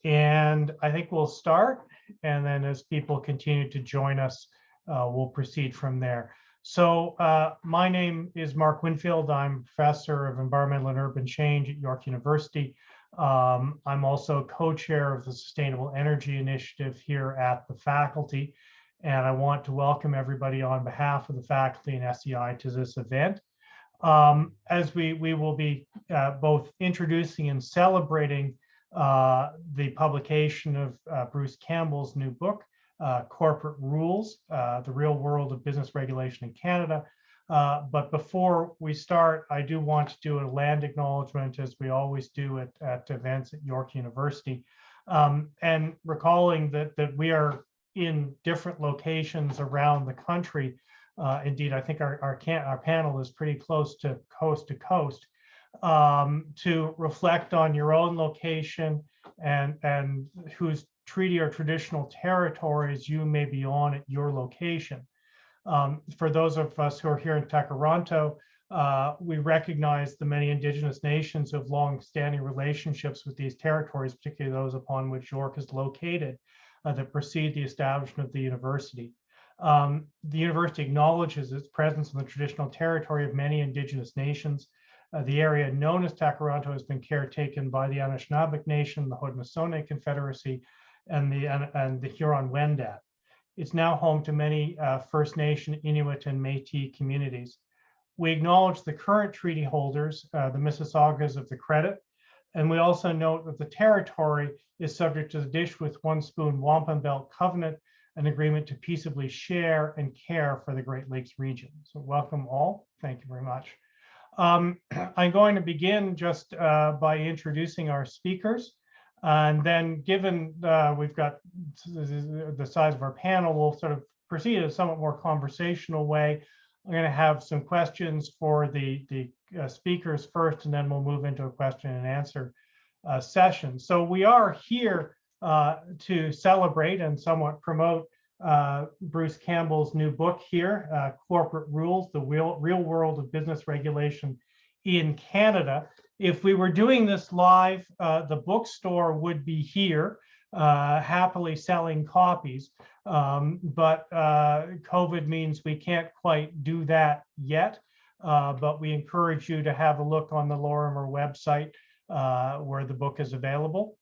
And I think we'll start, and then as people continue to join us, we'll proceed from there. So my name is Mark Winfield. I'm professor of environmental and urban change at York University. I'm also co-chair of the Sustainable Energy Initiative here at the faculty. And I want to welcome everybody on behalf of the faculty and SEI to this event. As we will be both introducing and celebrating the publication of Bruce Campbell's new book, Corporate Rules, The Real World of Business Regulation in Canada. But before we start, I do want to do a land acknowledgement, as we always do at events at York University, and recalling that we are in different locations around the country. Indeed, I think our panel is pretty close to coast, to reflect on your own location and whose treaty or traditional territories you may be on at your location. For those of us who are here in Takaranto, we recognize the many Indigenous nations who have long-standing relationships with these territories, particularly those upon which York is located, that precede the establishment of the university. The university acknowledges its presence in the traditional territory of many Indigenous nations. The area known as Takaranto has been caretaken by the Anishinaabe Nation, the Haudenosaunee Confederacy, and the Huron-Wendat. It's now home to many First Nation, Inuit, and Métis communities. We acknowledge the current treaty holders, the Mississaugas of the Credit, and we also note that the territory is subject to the Dish with One Spoon Wampum Belt Covenant, an agreement to peaceably share and care for the Great Lakes region. So welcome all. Thank you very much. I'm going to begin just by introducing our speakers. And then given we've got the size of our panel, we'll sort of proceed in a somewhat more conversational way. I'm going to have some questions for the speakers first, and then we'll move into a question and answer session. So we are here to celebrate and somewhat promote Bruce Campbell's new book here, Corporate Rules, The Real World of Business Regulation in Canada. If we were doing this live, the bookstore would be here, happily selling copies, but COVID means we can't quite do that yet, but we encourage you to have a look on the Lorimer website where the book is available.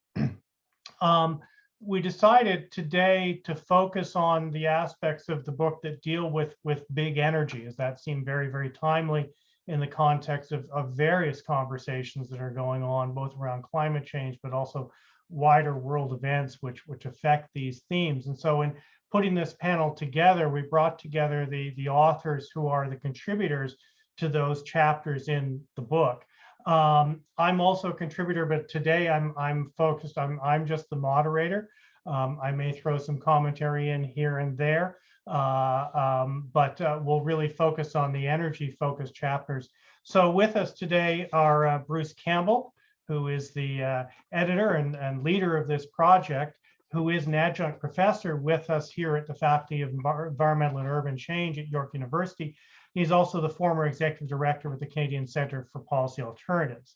We decided today to focus on the aspects of the book that deal with big energy, as that seemed very, very timely in the context of various conversations that are going on, both around climate change, but also wider world events which affect these themes. And so in putting this panel together, we brought together the authors who are the contributors to those chapters in the book. I'm also a contributor, but today I'm focused, I'm just the moderator. I may throw some commentary in here and there, but we'll really focus on the energy-focused chapters. So with us today are Bruce Campbell, who is the editor and leader of this project, who is an adjunct professor with us here at the Faculty of Environmental and Urban Change at York University. He's also the former executive director with the Canadian Centre for Policy Alternatives.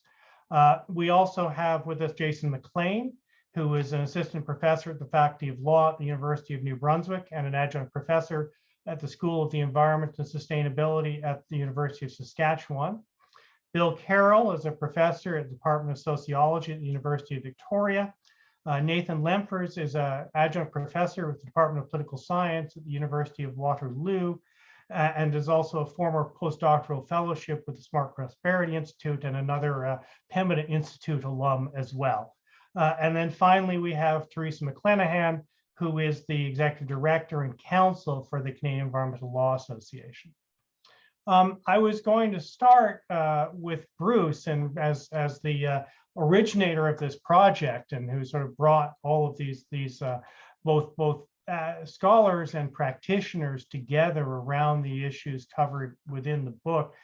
We also have with us Jason McLean, who is an assistant professor at the Faculty of Law at the University of New Brunswick and an adjunct professor at the School of the Environment and Sustainability at the University of Saskatchewan. Bill Carroll is a professor at the Department of Sociology at the University of Victoria. Nathan Lempers is an adjunct professor with the Department of Political Science at the University of Waterloo, and is also a former postdoctoral fellowship with the Smart Prosperity Institute and another Pembina Institute alum as well. And then finally, we have Teresa McClenahan, who is the executive director and counsel for the Canadian Environmental Law Association. I was going to start with Bruce, and as the originator of this project, and who sort of brought all of these both scholars and practitioners together around the issues covered within the book.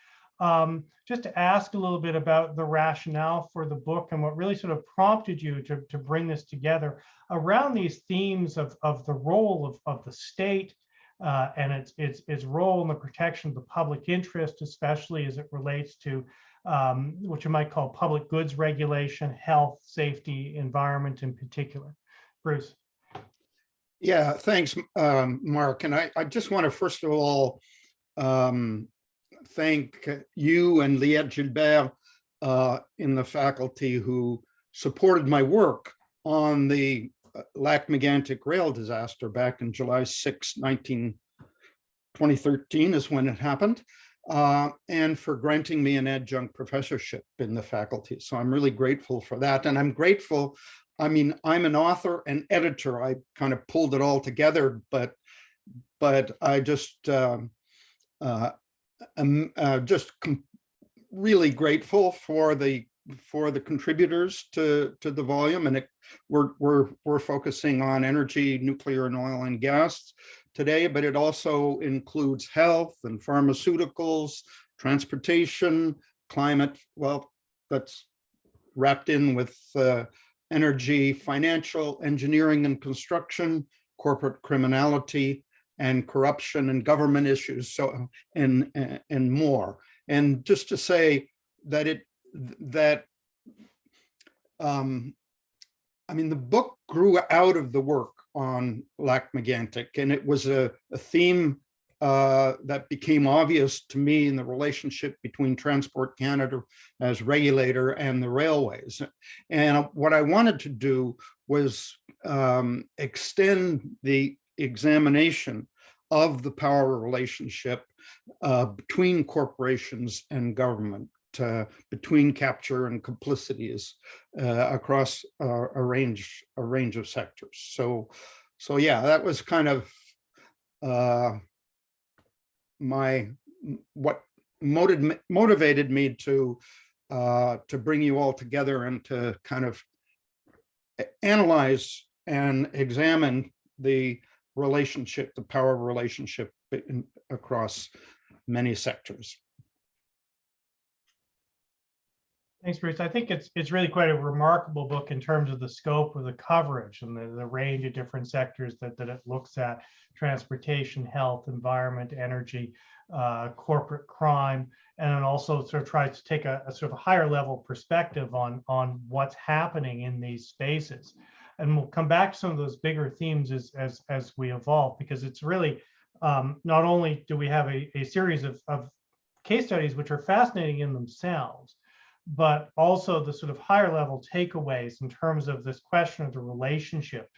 Just to ask a little bit about the rationale for the book and what really sort of prompted you to bring this together around these themes of the role of the state and its role in the protection of the public interest, especially as it relates to which you might call public goods regulation, health, safety, environment in particular. Bruce. Yeah, thanks, Mark. And I just want to first of all thank you and Liette Gilbert in the faculty who supported my work on the Lac-Mégantic rail disaster back in July 6, 2013 is when it happened, and for granting me an adjunct professorship in the faculty. So I'm really grateful for that. And I'm grateful, I mean, I'm an author and editor. I kind of pulled it all together, but I just I'm just really grateful for the contributors to the volume, and we're focusing on energy, nuclear, and oil and gas today, but it also includes health and pharmaceuticals, transportation, climate. Well, that's wrapped in with energy, financial, engineering and construction, corporate criminality, and corruption and government issues, so and more. And just to say that I mean, the book grew out of the work on Lac-Mégantic, and it was a theme that became obvious to me in the relationship between Transport Canada as regulator and the railways. And what I wanted to do was extend the examination of the power relationship between corporations and government, between capture and complicities across a range of sectors. So yeah, that was kind of what motivated me to bring you all together and to kind of analyze and examine the relationship, the power relationship across many sectors. Thanks, Bruce. I think it's really quite a remarkable book in terms of the scope of the coverage and the range of different sectors that it looks at: transportation, health, environment, energy, corporate crime, and then also sort of tries to take a sort of higher level perspective on what's happening in these spaces. And we'll come back to some of those bigger themes as we evolve, because it's really not only do we have a series of case studies which are fascinating in themselves, but also the sort of higher level takeaways in terms of this question of the relationship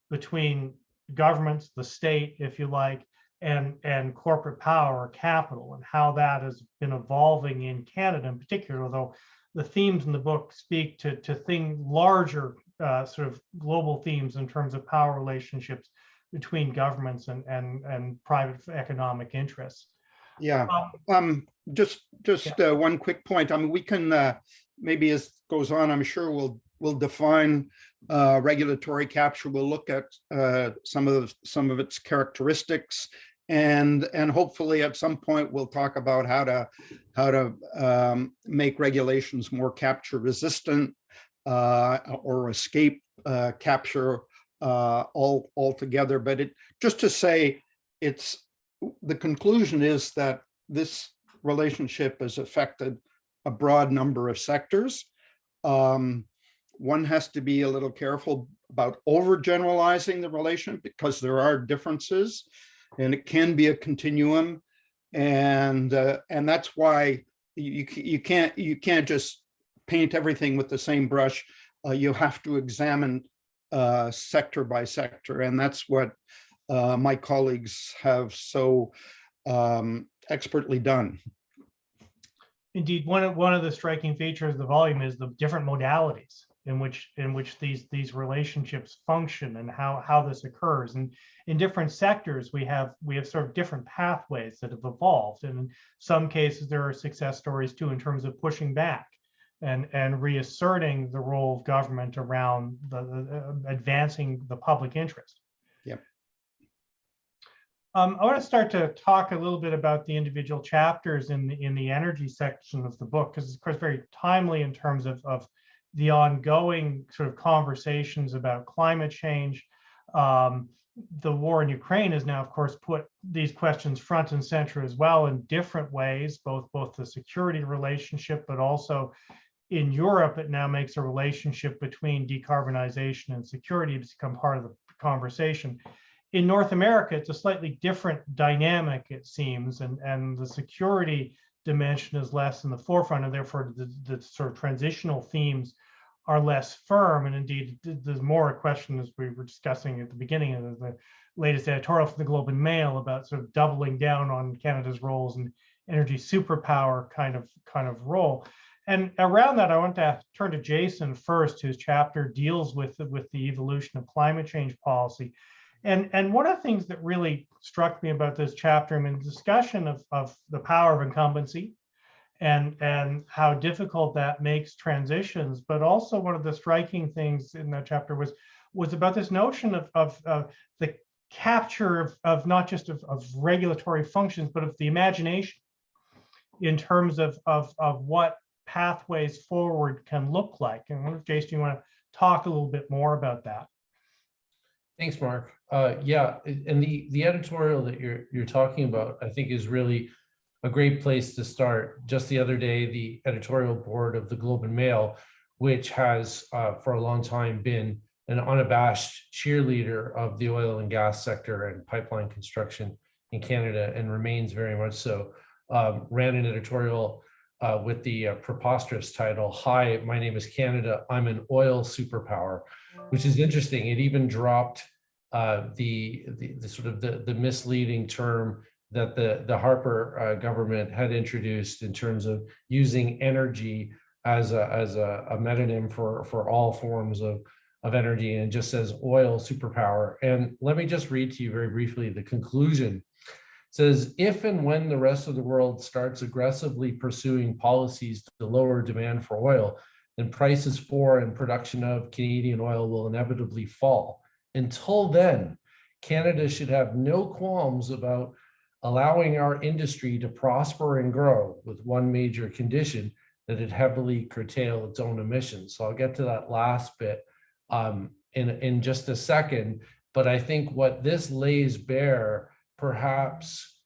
between governments, the state, if you like, and corporate power or capital, and how that has been evolving in Canada in particular, although the themes in the book speak to larger sort of global themes in terms of power relationships between governments and private economic interests. Yeah. Just one quick point. I mean, we can maybe as it goes on, I'm sure we'll define regulatory capture. We'll look at some of its characteristics, and hopefully at some point we'll talk about how to make regulations more capture resistant or escape capture altogether. But just to say, the conclusion is that this relationship has affected a broad number of sectors. One has to be a little careful about overgeneralizing the relation, because there are differences, and it can be a continuum, and that's why you can't just paint everything with the same brush. You have to examine sector by sector, and that's what my colleagues have so expertly done. Indeed, one of the striking features of the volume is the different modalities in which these relationships function, and how this occurs. And in different sectors, we have sort of different pathways that have evolved. And in some cases, there are success stories too in terms of pushing back and reasserting the role of government around advancing the public interest. Yeah. I want to start to talk a little bit about the individual chapters in the energy section of the book, because it's, of course, very timely in terms of the ongoing sort of conversations about climate change, the war in Ukraine has now, of course, put these questions front and center as well in different ways, both the security relationship, but also in Europe, it now makes a relationship between decarbonization and security become part of the conversation. In North America, it's a slightly different dynamic, it seems, and the security dimension is less in the forefront, and therefore the sort of transitional themes are less firm. And indeed, there's more a question, as we were discussing at the beginning of the latest editorial from the Globe and Mail, about sort of doubling down on Canada's role as an energy superpower kind of role. And around that, I want to turn to Jason first, whose chapter deals with the evolution of climate change policy. And one of the things that really struck me about this chapter, I mean, the discussion of the power of incumbency and how difficult that makes transitions, but also one of the striking things in that chapter was about this notion of the capture of not just of regulatory functions, but of the imagination in terms of what pathways forward can look like. And I wonder if, Jason, you want to talk a little bit more about that? Thanks, Mark. Yeah, and the editorial that you're talking about, I think, is really a great place to start. Just the other day, the editorial board of the Globe and Mail, which has for a long time been an unabashed cheerleader of the oil and gas sector and pipeline construction in Canada, and remains very much so, ran an editorial with the preposterous title, "Hi, my name is Canada, I'm an oil superpower," which is interesting. It even dropped the sort of the misleading term that the Harper government had introduced in terms of using energy as a metonym for all forms of energy, and just says oil superpower. And let me just read to you very briefly the conclusion. It says, if and when the rest of the world starts aggressively pursuing policies to lower demand for oil, then prices for and production of Canadian oil will inevitably fall. Until then, Canada should have no qualms about allowing our industry to prosper and grow, with one major condition, that it heavily curtail its own emissions. So I'll get to that last bit in just a second. But I think what this lays bare, perhaps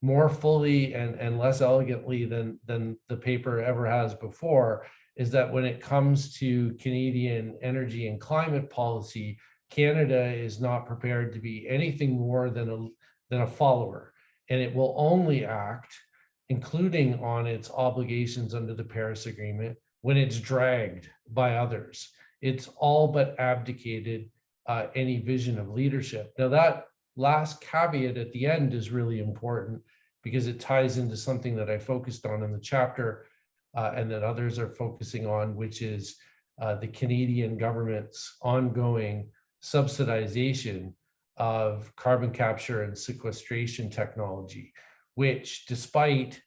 more fully and less elegantly than the paper ever has before, is that when it comes to Canadian energy and climate policy, Canada is not prepared to be anything more than a follower, and it will only act, including on its obligations under the Paris Agreement, when it's dragged by others. It's all but abdicated any vision of leadership. Now, that last caveat at the end is really important, because it ties into something that I focused on in the chapter and that others are focusing on, which is the Canadian government's ongoing subsidization of carbon capture and sequestration technology, which, despite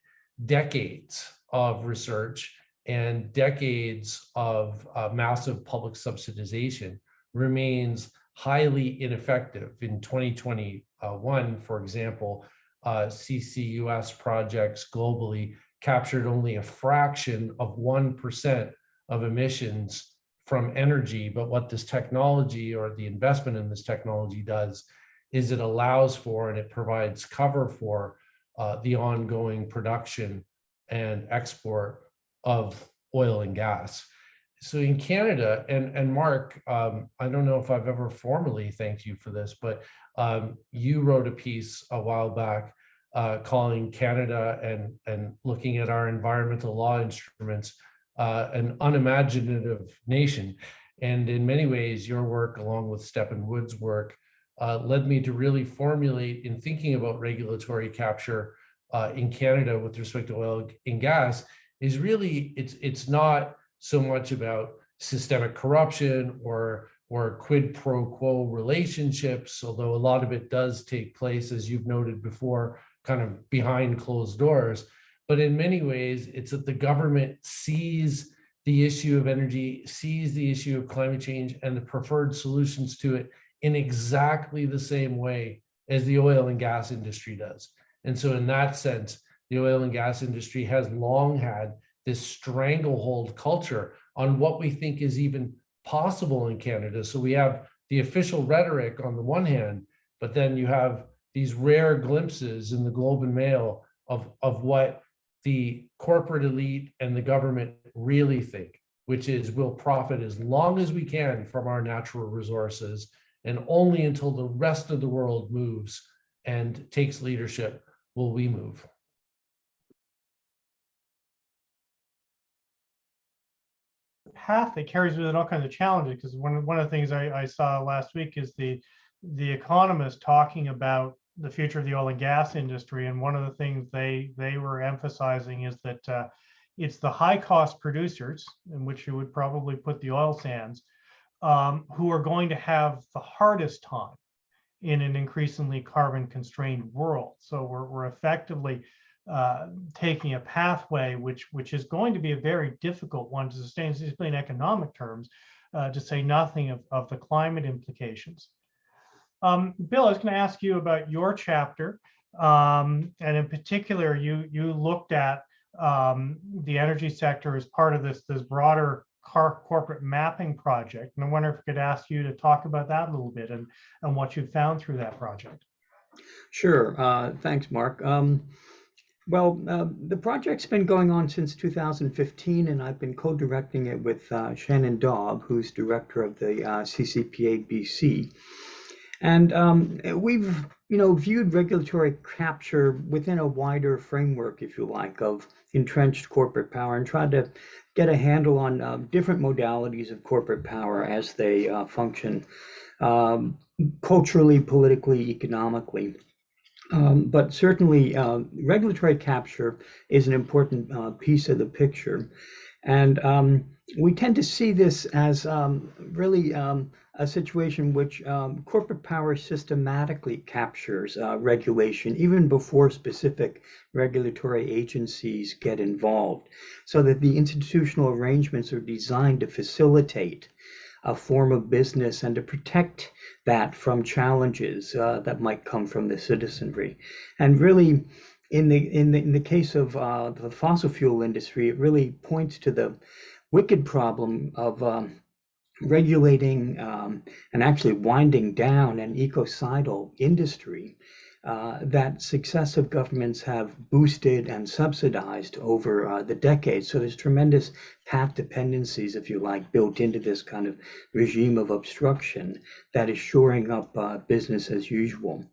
decades of research and decades of massive public subsidization, remains highly ineffective. In 2021, for example, CCUS projects globally captured only a fraction of 1% of emissions from energy. But what this technology, or the investment in this technology, does is it allows for and it provides cover for the ongoing production and export of oil and gas. So in Canada, and Mark, I don't know if I've ever formally thanked you for this, but you wrote a piece a while back calling Canada and looking at our environmental law instruments an unimaginative nation. And in many ways, your work, along with Stephen Wood's work, led me to really formulate, in thinking about regulatory capture in Canada with respect to oil and gas, is really, it's not so much about systemic corruption or quid pro quo relationships, although a lot of it does take place, as you've noted before, kind of behind closed doors. But in many ways, it's that the government sees the issue of energy, sees the issue of climate change and the preferred solutions to it in exactly the same way as the oil and gas industry does. And so in that sense, the oil and gas industry has long had this stranglehold culture on what we think is even possible in Canada. So we have the official rhetoric on the one hand, but then you have these rare glimpses in the Globe and Mail of what the corporate elite and the government really think, which is we'll profit as long as we can from our natural resources, and only until the rest of the world moves and takes leadership will we move. Path that carries with it all kinds of challenges, because one of the things I saw last week is the economists talking about the future of the oil and gas industry, and one of the things they were emphasizing is that it's the high cost producers, in which you would probably put the oil sands, who are going to have the hardest time in an increasingly carbon constrained world. So we're effectively taking a pathway which is going to be a very difficult one to sustain, especially in economic terms, to say nothing of the climate implications. Bill, I was going to ask you about your chapter, and in particular, you looked at the energy sector as part of this broader corporate mapping project, and I wonder if I could ask you to talk about that a little bit and what you found through that project. Sure. Thanks, Mark. The project's been going on since 2015, and I've been co-directing it with Shannon Daub, who's director of the CCPA BC. And we've, viewed regulatory capture within a wider framework, if you like, of entrenched corporate power, and tried to get a handle on different modalities of corporate power as they function culturally, politically, economically. But certainly regulatory capture is an important piece of the picture. And we tend to see this as really a situation which corporate power systematically captures regulation even before specific regulatory agencies get involved, so that the institutional arrangements are designed to facilitate a form of business and to protect that from challenges that might come from the citizenry. And really, in the case of the fossil fuel industry, it really points to the wicked problem of regulating and actually winding down an ecocidal industry that successive governments have boosted and subsidized over the decades. So there's tremendous path dependencies, if you like, built into this kind of regime of obstruction that is shoring up business as usual.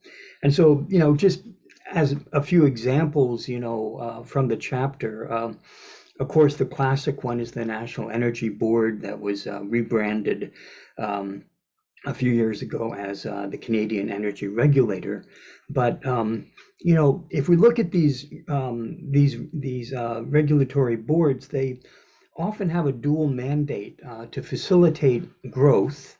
And so, just as a few examples, from the chapter, of course, the classic one is the National Energy Board that was rebranded a few years ago as the Canadian Energy Regulator. But if we look at these regulatory boards, they often have a dual mandate to facilitate growth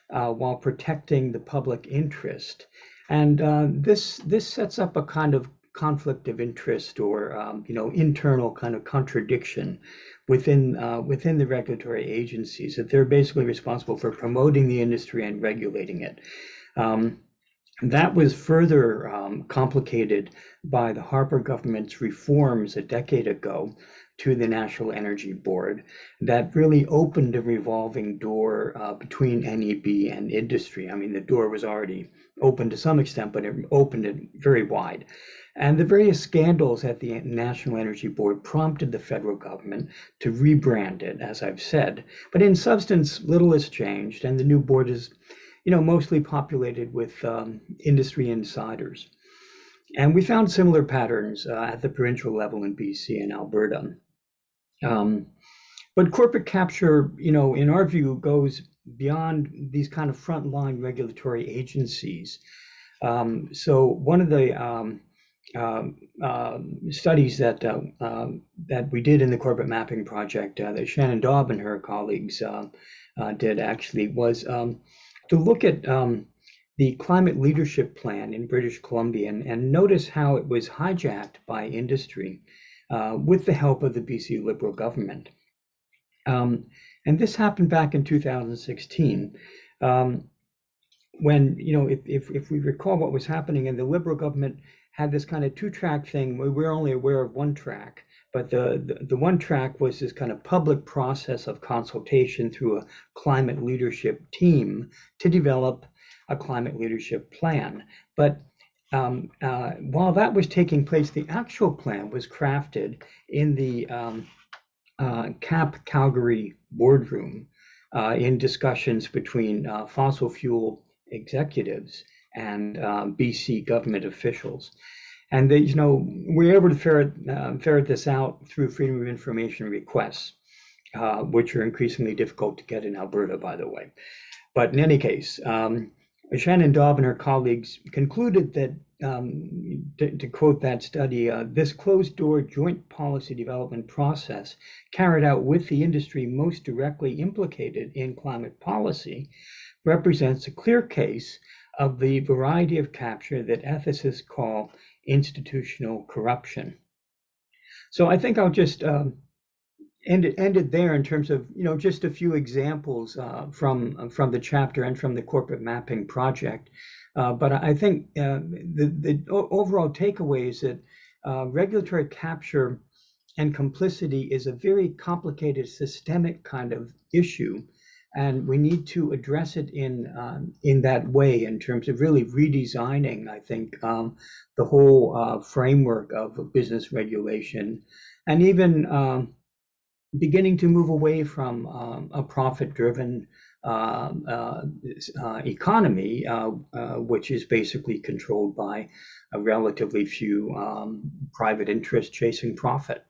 while protecting the public interest. And this sets up a kind of conflict of interest or internal kind of contradiction within the regulatory agencies, that they're basically responsible for promoting the industry and regulating it. That was further complicated by the Harper government's reforms a decade ago to the National Energy Board that really opened a revolving door between NEB and industry. I mean, the door was already open to some extent, but it opened it very wide. And the various scandals at the National Energy Board prompted the federal government to rebrand it, as I've said. But in substance, little has changed, and the new board is, mostly populated with industry insiders. And we found similar patterns at the provincial level in BC and Alberta. But corporate capture, in our view, goes beyond these kind of frontline regulatory agencies. So one of the studies that we did in the corporate mapping project that Shannon Daub and her colleagues did actually was to look at the climate leadership plan in British Columbia and notice how it was hijacked by industry with the help of the BC Liberal government. And this happened back in 2016. When, if we recall what was happening, and the Liberal government had this kind of two-track thing, we were only aware of one track, But the one track was this kind of public process of consultation through a climate leadership team to develop a climate leadership plan. But while that was taking place, the actual plan was crafted in the CAP Calgary boardroom in discussions between fossil fuel executives and BC government officials. And they, we're able to ferret this out through Freedom of Information requests, which are increasingly difficult to get in Alberta, by the way. But in any case, Shannon Dobb and her colleagues concluded that, to quote that study, this closed-door joint policy development process carried out with the industry most directly implicated in climate policy represents a clear case of the variety of capture that ethicists call institutional corruption. So I think I'll just end it there in terms of just a few examples from the chapter and from the corporate mapping project. But I think the overall takeaway is that regulatory capture and complicity is a very complicated systemic kind of issue, and we need to address it in that way in terms of really redesigning, I think, the whole framework of business regulation, and even beginning to move away from a profit-driven economy, which is basically controlled by a relatively few private interests chasing profit.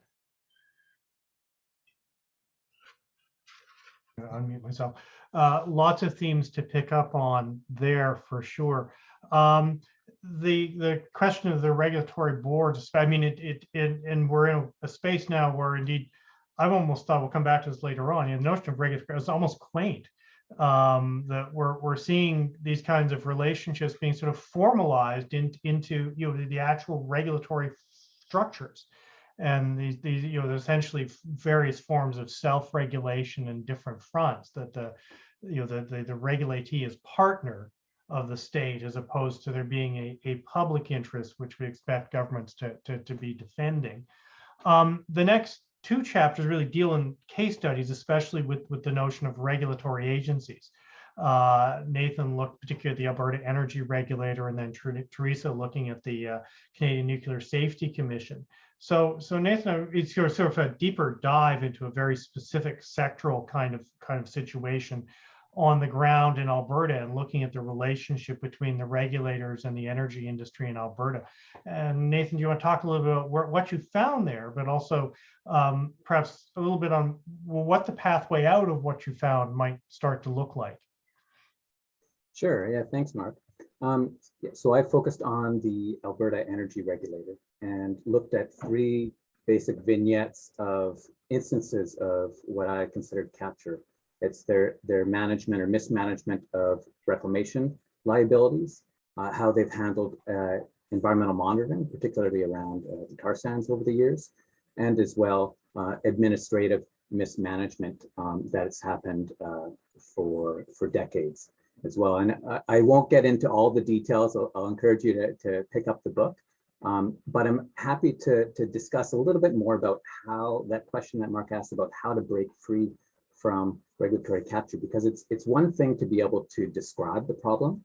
Unmute myself. Lots of themes to pick up on there for sure. The question of the regulatory boards, I mean, and we're in a space now where indeed, I've almost thought, we'll come back to this later on, the notion of regulatory is almost quaint, that we're seeing these kinds of relationships being sort of formalized into the actual regulatory structures. And these essentially various forms of self-regulation in different fronts, that the regulatee is partner of the state, as opposed to there being a public interest, which we expect governments to be defending. The next two chapters really deal in case studies, especially with the notion of regulatory agencies. Nathan looked particularly at the Alberta Energy Regulator, and then Teresa looking at the Canadian Nuclear Safety Commission. So Nathan, it's sort of a deeper dive into a very specific sectoral kind of situation on the ground in Alberta, and looking at the relationship between the regulators and the energy industry in Alberta. And Nathan, do you want to talk a little bit about what you found there, but also perhaps a little bit on what the pathway out of what you found might start to look like? Sure. Yeah. Thanks, Mark. So I focused on the Alberta Energy Regulator and looked at three basic vignettes of instances of what I considered capture. It's their management or mismanagement of reclamation liabilities, how they've handled environmental monitoring, particularly around the tar sands over the years, and as well administrative mismanagement that's happened for decades as well. And I won't get into all the details. I'll encourage you to pick up the book. But I'm happy to discuss a little bit more about how that question that Mark asked about how to break free from regulatory capture, because it's one thing to be able to describe the problem,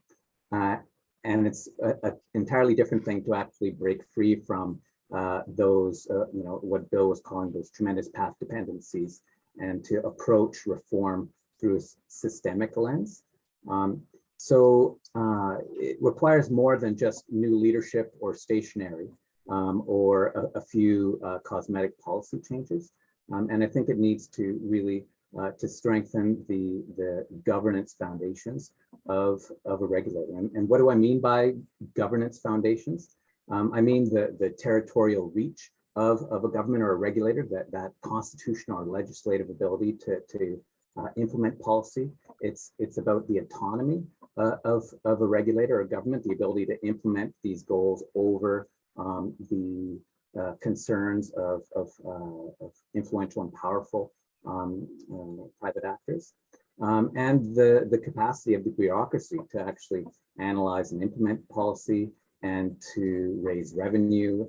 and it's an entirely different thing to actually break free from those, what Bill was calling those tremendous path dependencies, and to approach reform through a systemic lens. So it requires more than just new leadership or stationary or a few cosmetic policy changes. And I think it needs to really to strengthen the governance foundations of a regulator. And what do I mean by governance foundations? I mean the territorial reach of a government or a regulator, that constitutional or legislative ability to implement policy. It's about the autonomy of a regulator or government, the ability to implement these goals over the concerns of influential and powerful private actors, and the capacity of the bureaucracy to actually analyze and implement policy and to raise revenue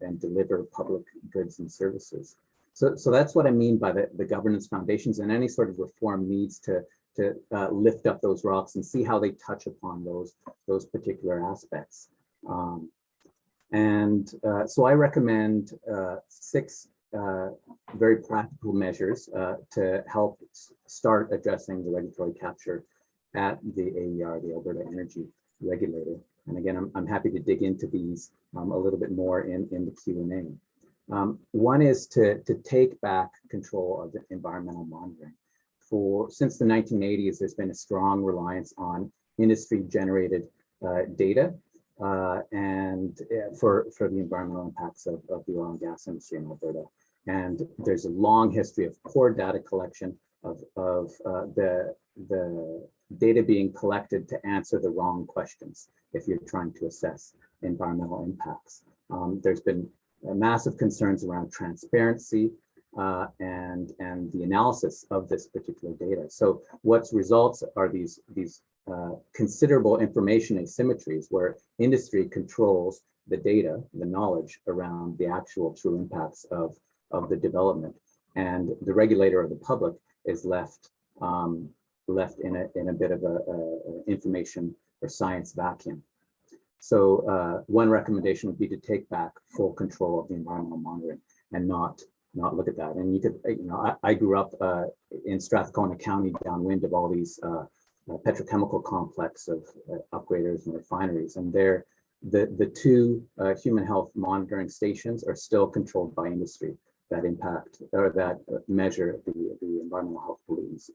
and deliver public goods and services. So that's what I mean by the governance foundations, and any sort of reform needs to lift up those rocks and see how they touch upon those particular aspects. So I recommend 6 very practical measures to help start addressing the regulatory capture at the AER, the Alberta Energy Regulator. And again, I'm happy to dig into these a little bit more in the Q&A. One is to take back control of the environmental monitoring. Since the 1980s, there's been a strong reliance on industry-generated data and for the environmental impacts of the oil and gas industry in Alberta. And there's a long history of poor data collection of the data being collected to answer the wrong questions if you're trying to assess environmental impacts. There's been massive concerns around transparency and the analysis of this particular data. So what's results are these considerable information asymmetries where industry controls the data, the knowledge around the actual true impacts of the development, and the regulator or the public is left in a bit of a information or science vacuum. So one recommendation would be to take back full control of the environmental monitoring and not look at that. And you could, I grew up in Strathcona County, downwind of all these petrochemical complex of upgraders and refineries, and the 2 human health monitoring stations are still controlled by industry that impact or that measure the environmental health pollutants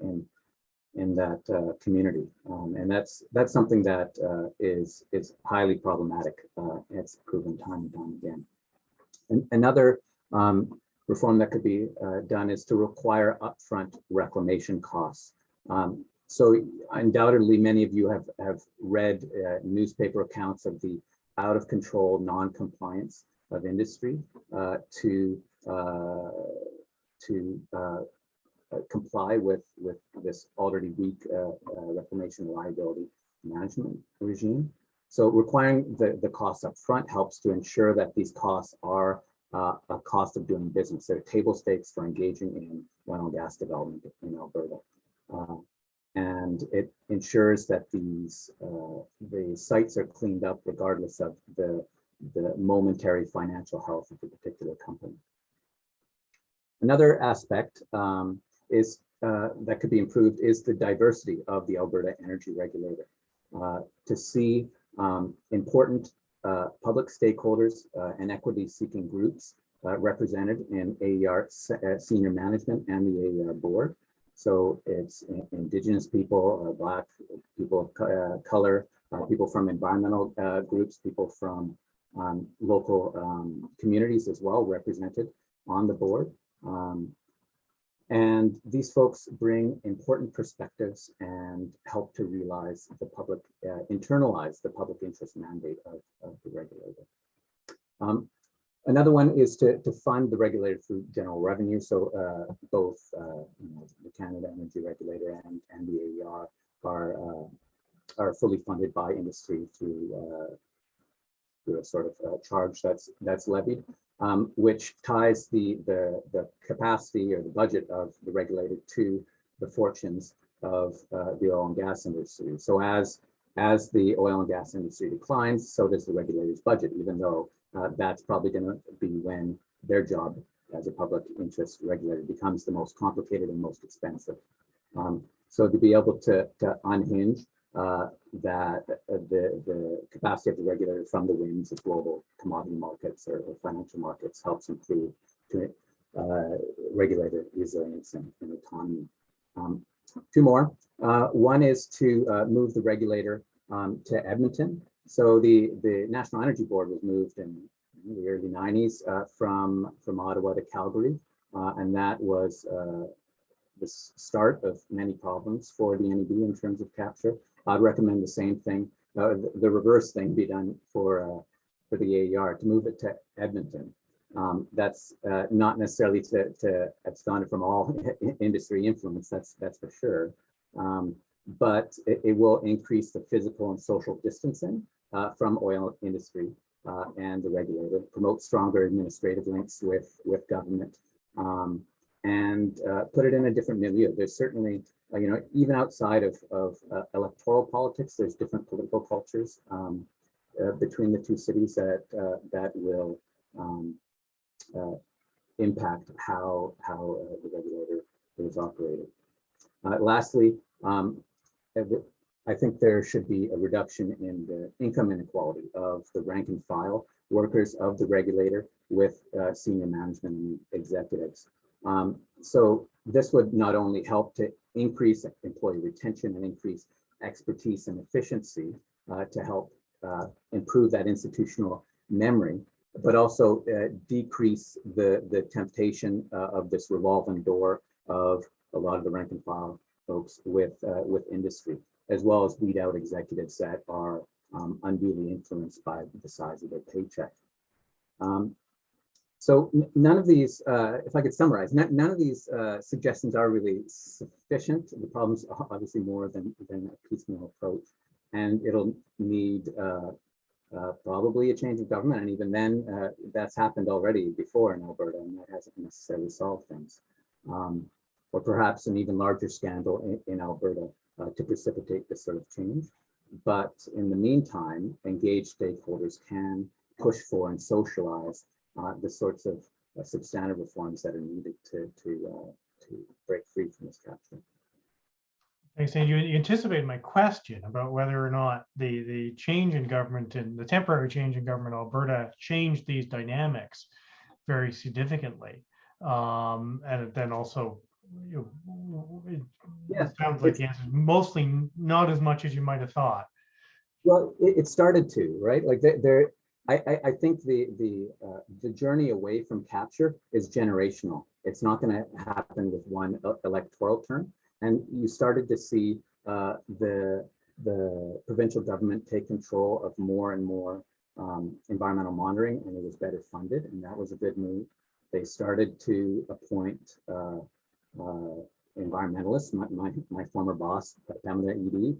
in that community, and that's something that is highly problematic. It's proven time and time again. And another reform that could be done is to require upfront reclamation costs. So undoubtedly, many of you have read newspaper accounts of the out of control non-compliance of industry to comply with this already weak reclamation liability management regime. So requiring the costs up front helps to ensure that these costs are a cost of doing business. They're table stakes for engaging in oil and gas development in Alberta. And it ensures that the sites are cleaned up regardless of the momentary financial health of the particular company. Another aspect is that could be improved is the diversity of the Alberta Energy Regulator. To see important public stakeholders and equity-seeking groups represented in AER senior management and the AER board. So it's Indigenous people, Black people of color, people from environmental groups, people from local communities as well represented on the board. And these folks bring important perspectives and help to realize the public, internalize the public interest mandate of the regulator. Another one is to fund the regulator through general revenue. So both the Canada Energy Regulator and the AER are fully funded by industry through a sort of charge that's levied, which ties the capacity or the budget of the regulator to the fortunes of the oil and gas industry. So as the oil and gas industry declines, so does the regulator's budget, even though that's probably going to be when their job as a public interest regulator becomes the most complicated and most expensive. So to be able to unhinge that the capacity of the regulator from the winds of global commodity markets or financial markets helps improve to regulator resilience and autonomy. 2 more. One is to move the regulator to Edmonton. So the National Energy Board was moved in the early 90s from Ottawa to Calgary, and that was the start of many problems for the NEB in terms of capture. I'd recommend the same thing, the reverse thing be done for the AER, to move it to Edmonton. That's not necessarily to abscond from all industry influence, that's for sure. But it will increase the physical and social distancing from oil industry and the regulator, promote stronger administrative links with government, and put it in a different milieu. There's certainly, even outside of electoral politics, there's different political cultures between the two cities that will impact how the regulator is operated. Lastly, I think there should be a reduction in the income inequality of the rank and file workers of the regulator with senior management and executives. So this would not only help to increase employee retention and increase expertise and efficiency to help improve that institutional memory, but also decrease the temptation of this revolving door of a lot of the rank and file folks with industry, as well as weed out executives that are unduly influenced by the size of their paycheck. So none of these, if I could summarize, none of these suggestions are really sufficient. The problem's obviously more than a piecemeal approach, and it'll need probably a change of government. And even then, that's happened already before in Alberta, and that hasn't necessarily solved things. Or perhaps an even larger scandal in Alberta to precipitate this sort of change. But in the meantime, engaged stakeholders can push for and socialize the sorts of substantive reforms that are needed to break free from this capture. Thanks, and you anticipated my question about whether or not the change in government and the temporary change in government in Alberta changed these dynamics very significantly. And then also, it sounds like the answer is mostly not as much as you might have thought. Well, it started to, right? Like I think the journey away from capture is generational. It's not going to happen with one electoral term. And you started to see the provincial government take control of more and more environmental monitoring, and it was better funded, and that was a good move. They started to appoint environmentalists, my former boss, Pamela ED,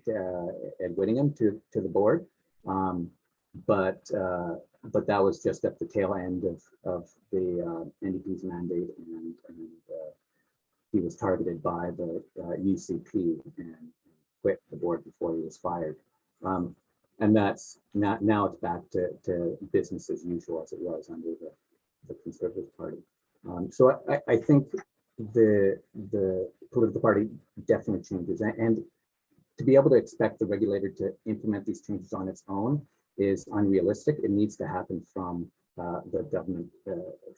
Ed Whittingham, to the board. But that was just at the tail end of the NDP's mandate, and he was targeted by the UCP and quit the board before he was fired. And that's now it's back to business as usual as it was under the Conservative Party. So I think the political party definitely changes, and to be able to expect the regulator to implement these changes on its own is unrealistic. It needs to happen from the government,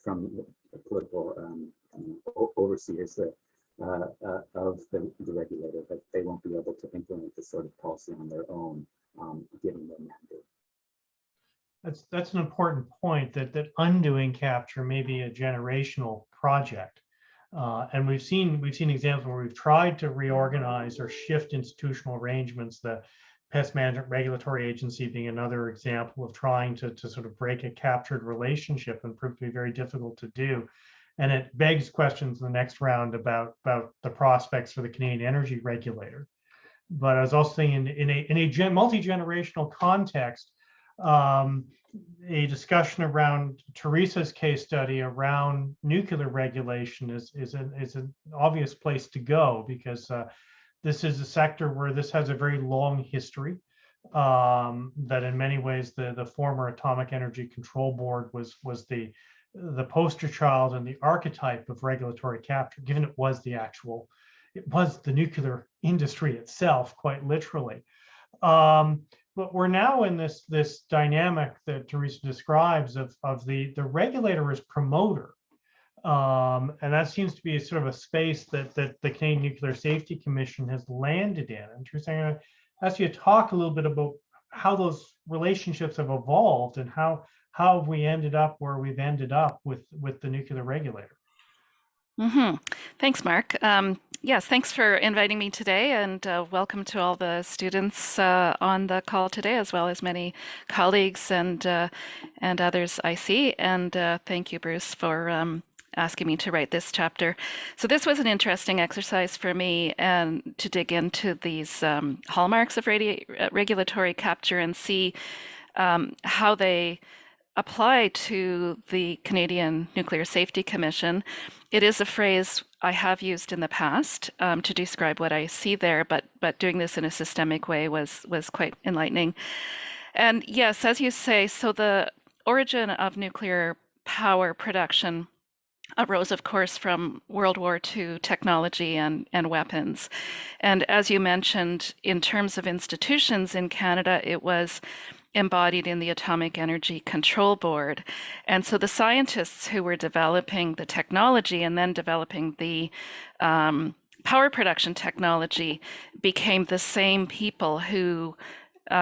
from the political overseers of the regulator, but they won't be able to implement this sort of policy on their own, given their mandate. That's an important point, that undoing capture may be a generational project. And we've seen examples where we've tried to reorganize or shift institutional arrangements, the Pest Management Regulatory Agency being another example of trying to sort of break a captured relationship, and proved to be very difficult to do. And it begs questions in the next round about the prospects for the Canadian Energy Regulator. But I was also saying in a multi-generational context, a discussion around Teresa's case study around nuclear regulation is an obvious place to go, because this is a sector where this has a very long history, that in many ways the former Atomic Energy Control Board was the poster child and the archetype of regulatory capture, given it was the nuclear industry itself, quite literally. But we're now in this dynamic that Teresa describes of the regulator as promoter. And that seems to be sort of a space that the Canadian Nuclear Safety Commission has landed in. And Teresa, I'm going to ask you to talk a little bit about how those relationships have evolved, and how have we ended up where we've ended up with the nuclear regulator. Mm-hmm. Thanks, Mark. Yes, thanks for inviting me today, and welcome to all the students on the call today, as well as many colleagues and others I see. And thank you, Bruce, for asking me to write this chapter. So this was an interesting exercise for me, and to dig into these hallmarks of regulatory capture and see how they apply to the Canadian Nuclear Safety Commission. It is a phrase I have used in the past to describe what I see there, but doing this in a systemic way was quite enlightening. And yes, as you say, so the origin of nuclear power production arose, of course, from World War II technology and weapons. And as you mentioned, in terms of institutions in Canada, it was embodied in the Atomic Energy Control Board. And so the scientists who were developing the technology and then developing the power production technology became the same people who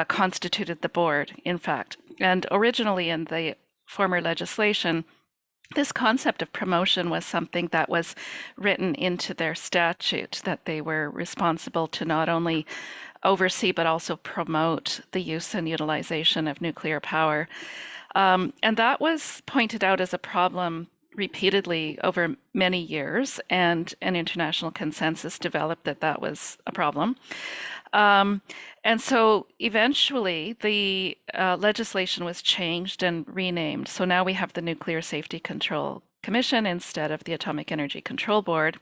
constituted the board, in fact. And originally in the former legislation, this concept of promotion was something that was written into their statute, that they were responsible to not only oversee but also promote the use and utilization of nuclear power. And that was pointed out as a problem repeatedly over many years, and an international consensus developed that that was a problem. And so eventually the legislation was changed and renamed. So now we have the Nuclear Safety Control Commission instead of the Atomic Energy Control Board,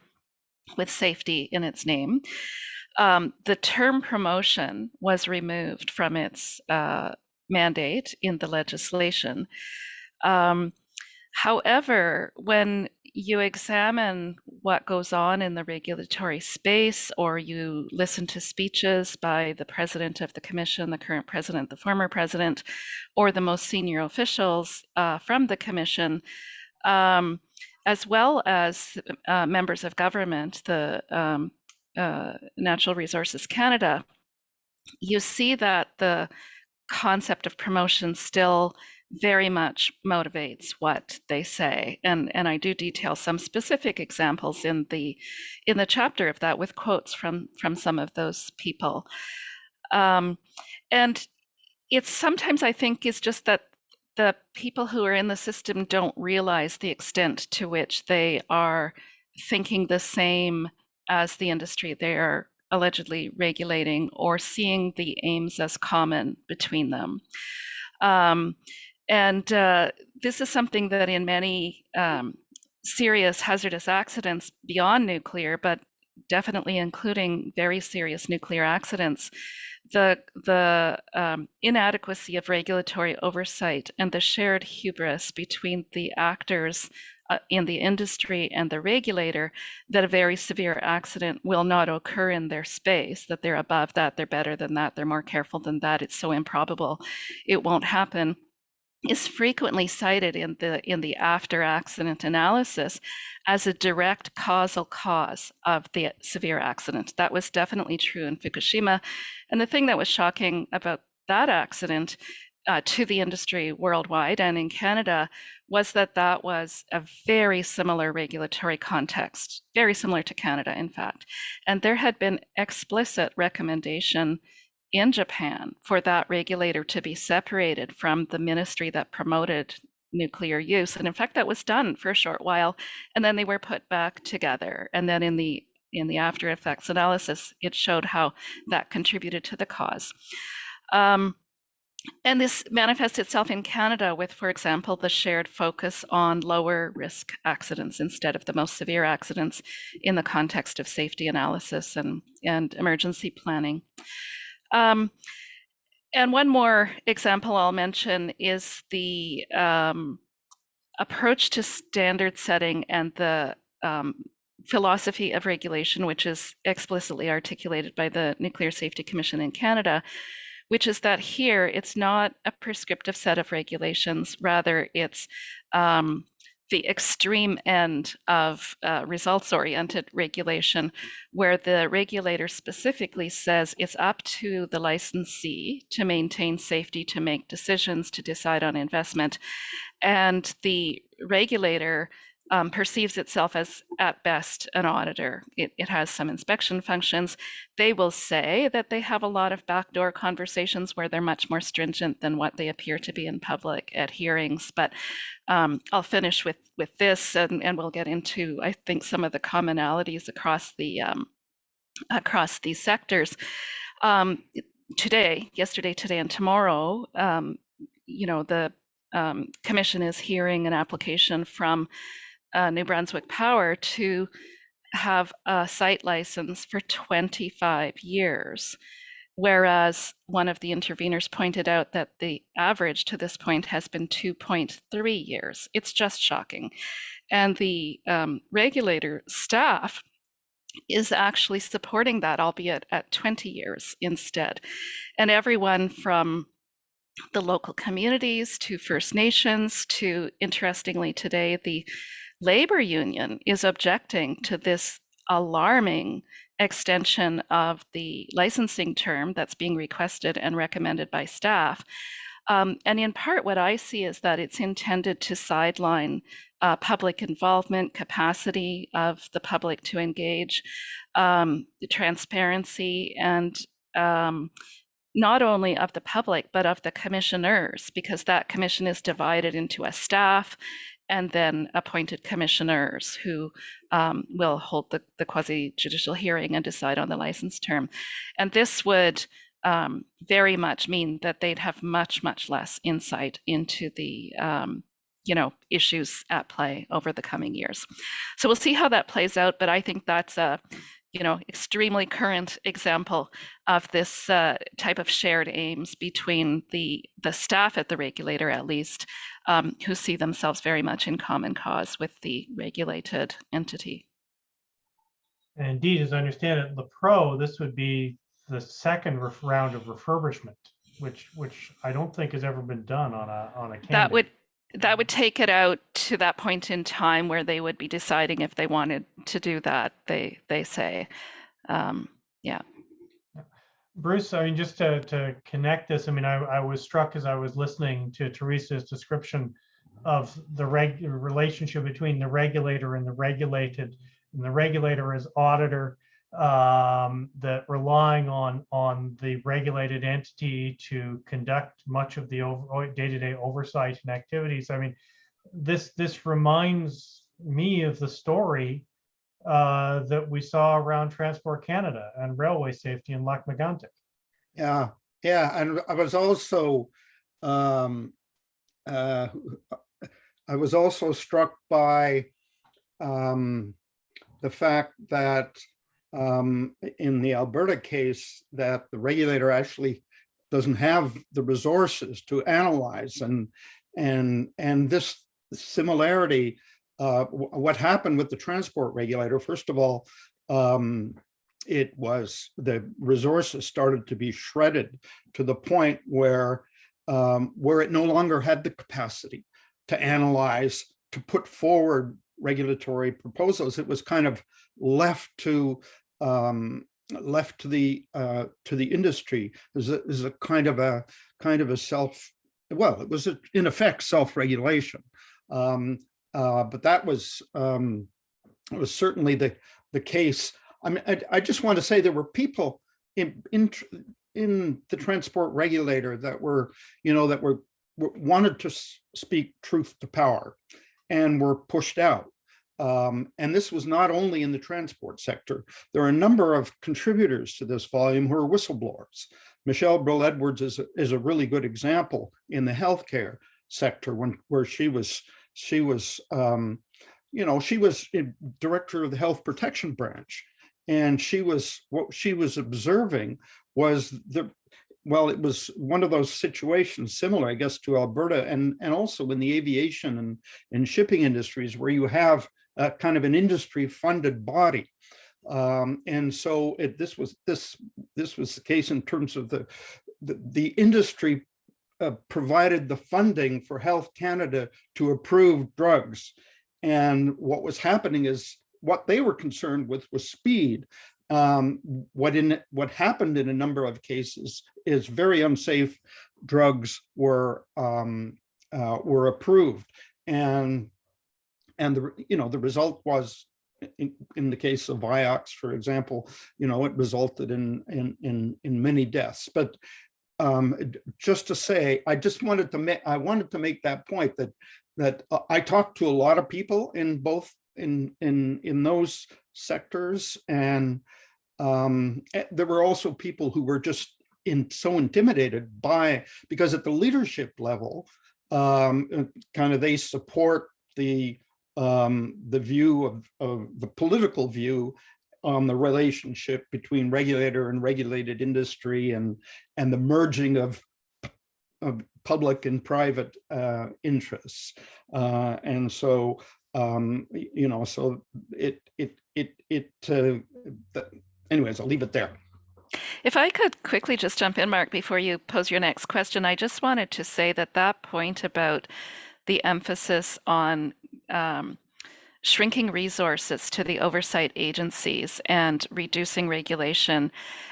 with safety in its name. The term promotion was removed from its mandate in the legislation. However, when you examine what goes on in the regulatory space, or you listen to speeches by the president of the commission, the current president, the former president, or the most senior officials from the commission, as well as members of government, the Natural Resources Canada, you see that the concept of promotion still very much motivates what they say, and I do detail some specific examples in the chapter of that, with quotes from some of those people. And it's sometimes, I think, is just that the people who are in the system don't realize the extent to which they are thinking the same as the industry they are allegedly regulating, or seeing the aims as common between them. And this is something that in many serious hazardous accidents beyond nuclear, but definitely including very serious nuclear accidents, the inadequacy of regulatory oversight and the shared hubris between the actors in the industry and the regulator, that a very severe accident will not occur in their space, that they're above that, they're better than that, they're more careful than that, it's so improbable it won't happen, is frequently cited in the after accident analysis as a direct causal cause of the severe accident. That was definitely true in Fukushima. And the thing that was shocking about that accident to the industry worldwide and in Canada was that that was a very similar regulatory context, very similar to Canada, in fact. And there had been explicit recommendation in Japan for that regulator to be separated from the ministry that promoted nuclear use. And in fact, that was done for a short while, and then they were put back together. And then in the after effects analysis, it showed how that contributed to the cause. And this manifests itself in Canada with, for example, the shared focus on lower risk accidents instead of the most severe accidents in the context of safety analysis and emergency planning. And one more example I'll mention is the approach to standard setting and the philosophy of regulation, which is explicitly articulated by the Nuclear Safety Commission in Canada, which is that here it's not a prescriptive set of regulations, rather it's the extreme end of results-oriented regulation, where the regulator specifically says it's up to the licensee to maintain safety, to make decisions, to decide on investment. And the regulator perceives itself as, at best, an auditor. It has some inspection functions. They will say that they have a lot of backdoor conversations where they're much more stringent than what they appear to be in public at hearings. But I'll finish with this, and we'll get into, I think, some of the commonalities across these sectors. Yesterday, today, and tomorrow, the commission is hearing an application from New Brunswick Power to have a site license for 25 years. Whereas one of the interveners pointed out that the average to this point has been 2.3 years. It's just shocking. And the regulator staff is actually supporting that, albeit at 20 years instead. And everyone from the local communities to First Nations to, interestingly today, the labor union is objecting to this alarming extension of the licensing term that's being requested and recommended by staff. And in part, what I see is that it's intended to sideline public involvement, capacity of the public to engage, the transparency, and not only of the public, but of the commissioners, because that commission is divided into a staff and then appointed commissioners who will hold the quasi-judicial hearing and decide on the license term. And this would very much mean that they'd have much, much less insight into the issues at play over the coming years. So we'll see how that plays out, but I think that's a extremely current example of this type of shared aims between the staff at the regulator, at least, who see themselves very much in common cause with the regulated entity. And indeed, as I understand it, LaPro, this would be the second round of refurbishment, which I don't think has ever been done on a Candy. That would take it out to that point in time where they would be deciding if they wanted to do that, they say. Yeah. Bruce, I mean, just to connect this, I mean, I was struck as I was listening to Teresa's description of the relationship between the regulator and the regulated, and the regulator as auditor, that relying on the regulated entity to conduct much of the day-to-day oversight and activities. I mean, this reminds me of the story that we saw around Transport Canada and railway safety in Lac-Mégantic. Yeah, and I was also struck by the fact that in the Alberta case, that the regulator actually doesn't have the resources to analyze, and this similarity, what happened with the transport regulator, first of all, it was the resources started to be shredded to the point where it no longer had the capacity to analyze, to put forward regulatory proposals. It was kind of left to the industry as a kind of a it was in effect self-regulation, but that was certainly the case. I mean, I just want to say there were people in the transport regulator that were wanted to speak truth to power and were pushed out. And this was not only in the transport sector. There are a number of contributors to this volume who are whistleblowers. Michelle Brill-Edwards is a really good example in the healthcare sector where she was director of the health protection branch, and what she was observing was it was one of those situations similar, I guess, to Alberta and also in the aviation and shipping industries where you have kind of an industry funded body. And so this was the case in terms of the industry provided the funding for Health Canada to approve drugs. And what was happening is what they were concerned with was speed. What happened in a number of cases is very unsafe drugs were approved, and the result was in the case of Vioxx, for example, it resulted in many deaths. But just to say, I wanted to make that point that I talked to a lot of people in both in those sectors, and there were also people who were just so intimidated by, because at the leadership level, kind of they support the view of the political view on the relationship between regulator and regulated industry, and the merging of public and private interests, and so so anyways, I'll leave it there. If I could quickly just jump in, Mark, before you pose your next question, I just wanted to say that point about the emphasis on shrinking resources to the oversight agencies and reducing regulation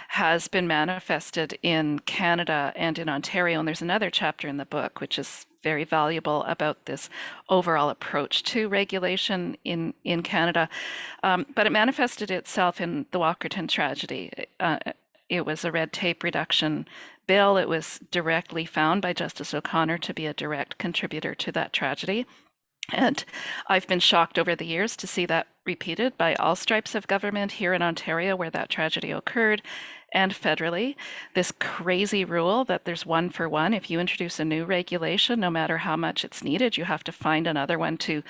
has been manifested in Canada and in Ontario. And there's another chapter in the book which is very valuable about this overall approach to regulation in Canada. But it manifested itself in the Walkerton tragedy. It was a red tape reduction bill. It was directly found by Justice O'Connor to be a direct contributor to that tragedy. And I've been shocked over the years to see that repeated by all stripes of government here in Ontario where that tragedy occurred, and federally. This crazy rule that there's 1 for 1. If you introduce a new regulation, no matter how much it's needed, you have to find another one to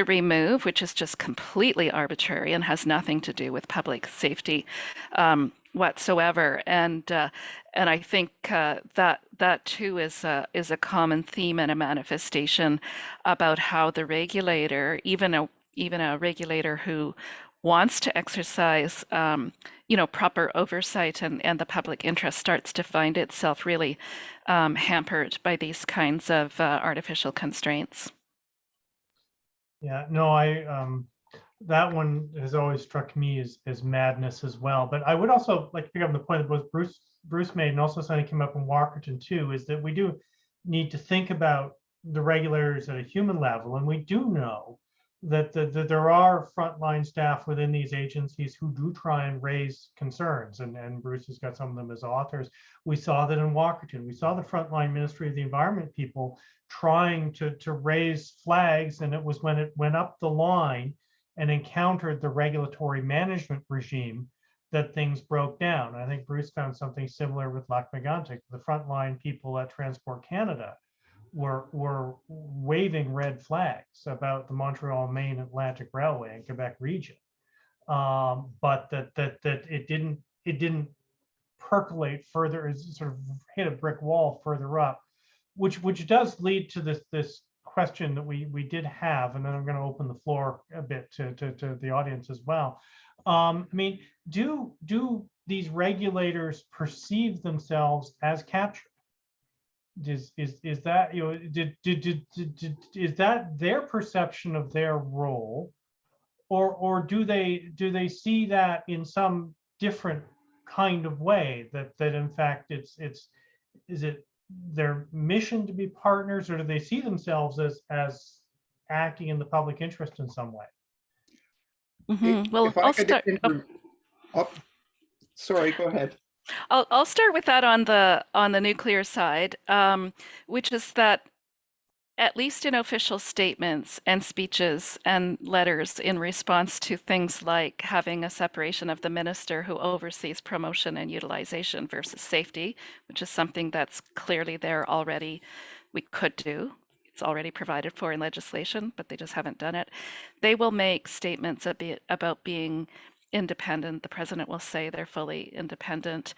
remove, which is just completely arbitrary and has nothing to do with public safety whatsoever. And I think that too is a common theme and a manifestation about how the regulator, even a regulator who wants to exercise proper oversight and the public interest, starts to find itself really hampered by these kinds of artificial constraints. Yeah, no, that one has always struck me as madness as well. But I would also like to pick up on the point that both Bruce made, and also something came up in Walkerton too, is that we do need to think about the regulators at a human level. And we do know that there are frontline staff within these agencies who do try and raise concerns. And Bruce has got some of them as authors. We saw that in Walkerton. We saw the frontline Ministry of the Environment people trying to raise flags. And it was when it went up the line and encountered the regulatory management regime that things broke down. I think Bruce found something similar with Lac Mégantic. The frontline people at Transport Canada were waving red flags about the Montreal Main Atlantic Railway and Quebec region, but that it didn't percolate further, it sort of hit a brick wall further up, which does lead to this question that we did have, and then I'm going to open the floor a bit to the audience as well. I mean, do these regulators perceive themselves as captured? Is that is that their perception of their role, or do they see that in some different kind of way, that in fact is it their mission to be partners, or do they see themselves as acting in the public interest in some way? Mm-hmm. Well, I'll start. Sorry, go ahead. I'll start with that on the nuclear side, which is that at least in official statements and speeches and letters in response to things like having a separation of the minister who oversees promotion and utilization versus safety, which is something that's clearly there already, we could do. It's already provided for in legislation, but they just haven't done it. They will make statements about being independent. The president will say they're fully independent.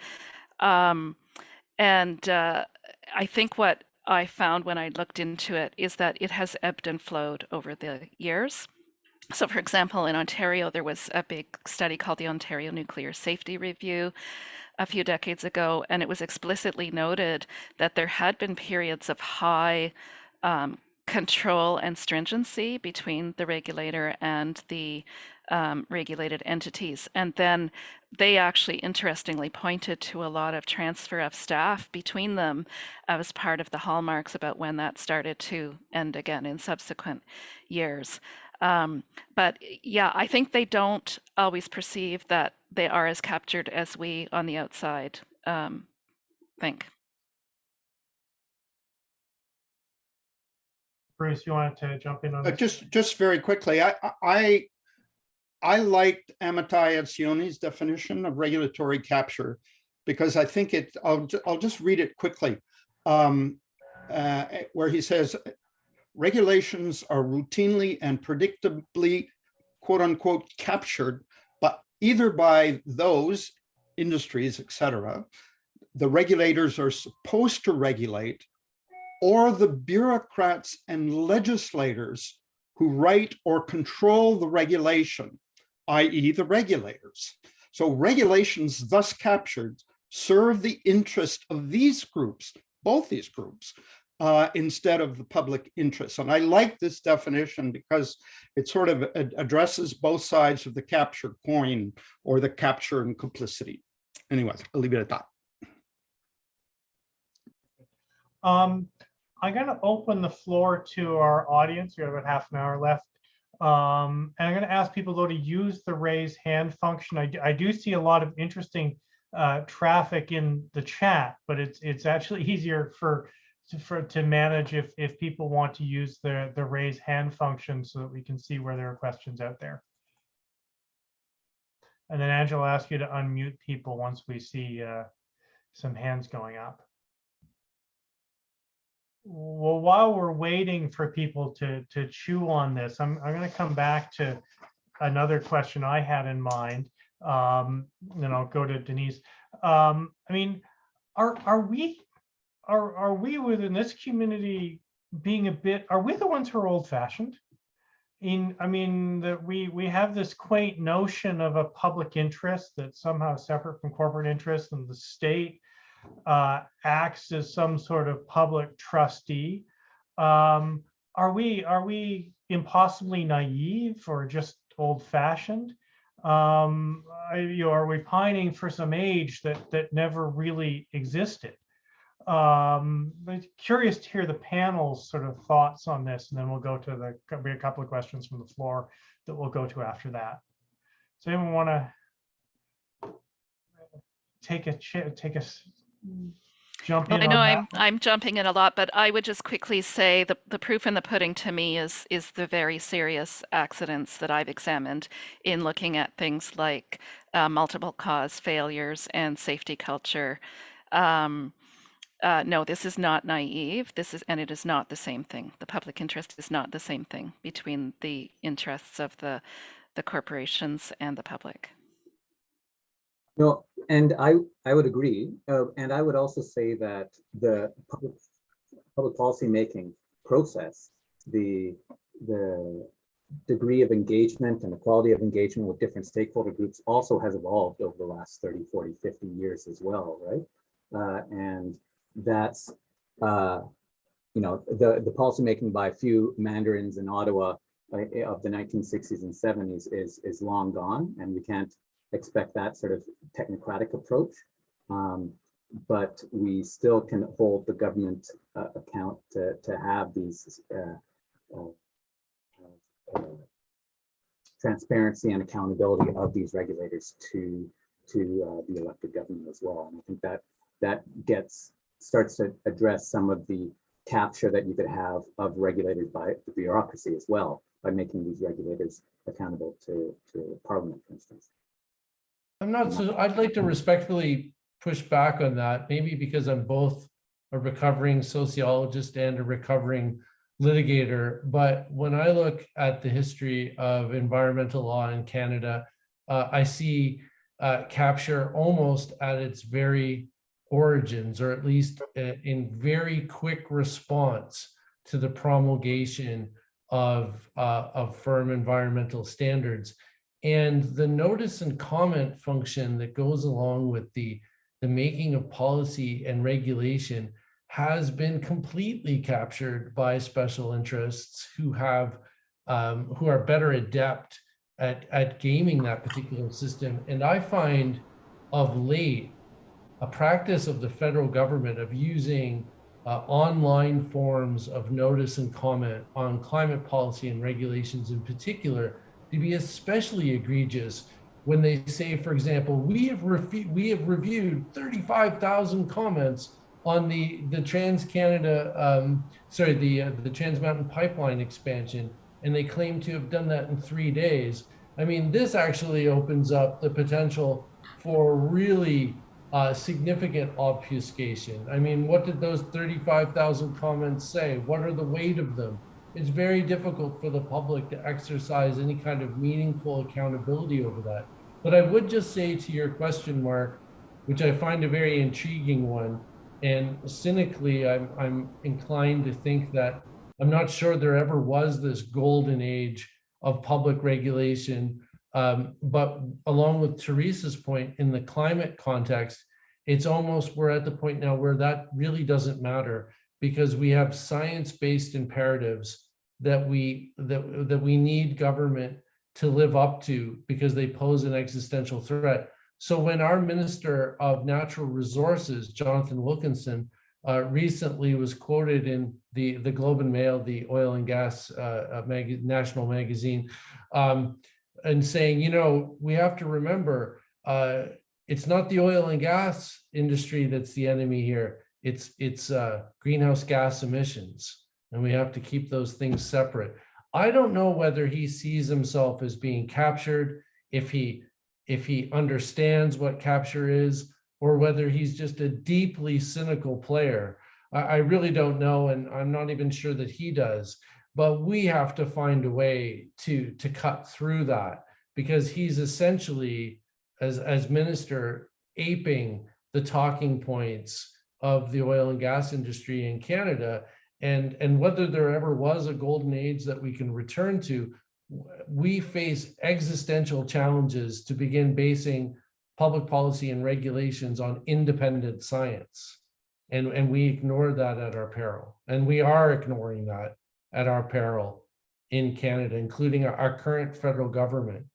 And I think what I found when I looked into it is that it has ebbed and flowed over the years. So for example, in Ontario, there was a big study called the Ontario Nuclear Safety Review a few decades ago, and it was explicitly noted that there had been periods of high control and stringency between the regulator and the regulated entities. And then they actually interestingly pointed to a lot of transfer of staff between them as part of the hallmarks about when that started to end again in subsequent years. But yeah, I think they don't always perceive that they are as captured as we on the outside think. Bruce, you wanted to jump in on this? Just very quickly, I liked Amitai Etzioni's definition of regulatory capture, because I think I'll just read it quickly, where he says, regulations are routinely and predictably, quote unquote, captured, but either by those industries, etc., the regulators are supposed to regulate, or the bureaucrats and legislators who write or control the regulation, i.e. the regulators. So regulations thus captured serve the interest of these groups, both these groups, instead of the public interest. And I like this definition because it sort of addresses both sides of the capture coin, or the capture and complicity. Anyways, I'll leave it at that. I'm going to open the floor to our audience. We have about half an hour left. And I'm going to ask people, though, to use the raise hand function. I do see a lot of interesting traffic in the chat, but it's actually easier to manage if people want to use the raise hand function so that we can see where there are questions out there. And then Angela will ask you to unmute people once we see some hands going up. Well, while we're waiting for people to chew on this, I'm going to come back to another question I had in mind. Then I'll go to Denise. I mean, are we within this community being a bit? Are we the ones who are old-fashioned? I mean that we have this quaint notion of a public interest that's somehow separate from corporate interest, and the state acts as some sort of public trustee. Are we impossibly naive or just old-fashioned? Are we pining for some age that never really existed? But curious to hear the panel's sort of thoughts on this, and then we'll go to a couple of questions from the floor that we'll go to after that. Does anyone want to take a jump in? I know I'm jumping in a lot, but I would just quickly say the proof in the pudding to me is the very serious accidents that I've examined in looking at things like multiple cause failures and safety culture. No, this is not naive. And it is not the same thing. The public interest is not the same thing between the interests of the corporations and the public. No, and I would agree. And I would also say that the public policy making process, the degree of engagement and the quality of engagement with different stakeholder groups also has evolved over the last 30, 40, 50 years as well, right? And that's, the policy making by a few mandarins in Ottawa of the 1960s and 70s is long gone, and we can't expect that sort of technocratic approach. But we still can hold the government account to have these transparency and accountability of these regulators to the elected government as well. And I think that starts to address some of the capture that you could have of regulators by the bureaucracy as well, by making these regulators accountable to Parliament, for instance. I'd like to respectfully push back on that, maybe because I'm both a recovering sociologist and a recovering litigator. But when I look at the history of environmental law in Canada, I see capture almost at its very origins, or at least in very quick response to the promulgation of firm environmental standards. And the notice and comment function that goes along with the making of policy and regulation has been completely captured by special interests who are better adept at gaming that particular system. And I find of late a practice of the federal government of using online forms of notice and comment on climate policy and regulations in particular to be especially egregious when they say, for example, we have reviewed 35,000 comments on the Trans-Canada, the Trans Mountain Pipeline expansion, and they claim to have done that in 3 days. I mean, this actually opens up the potential for really significant obfuscation. I mean, what did those 35,000 comments say? What are the weight of them? It's very difficult for the public to exercise any kind of meaningful accountability over that. But I would just say to your question, Mark, which I find a very intriguing one, and cynically, I'm inclined to think that I'm not sure there ever was this golden age of public regulation. But along with Teresa's point, in the climate context, it's almost, we're at the point now where that really doesn't matter, because we have science-based imperatives that we need government to live up to, because they pose an existential threat. So when our Minister of Natural Resources, Jonathan Wilkinson, recently was quoted in the Globe and Mail, the oil and gas national magazine, and saying, you know, we have to remember, it's not the oil and gas industry that's the enemy here. It's greenhouse gas emissions, and we have to keep those things separate. I don't know whether he sees himself as being captured, if he understands what capture is, or whether he's just a deeply cynical player. I really don't know, and I'm not even sure that he does. But we have to find a way to cut through that, because he's essentially, as minister, aping the talking points of the oil and gas industry in Canada. And whether there ever was a golden age that we can return to, we face existential challenges to begin basing public policy and regulations on independent science. And we ignore that at our peril. And we are ignoring that at our peril in Canada, including our current federal government.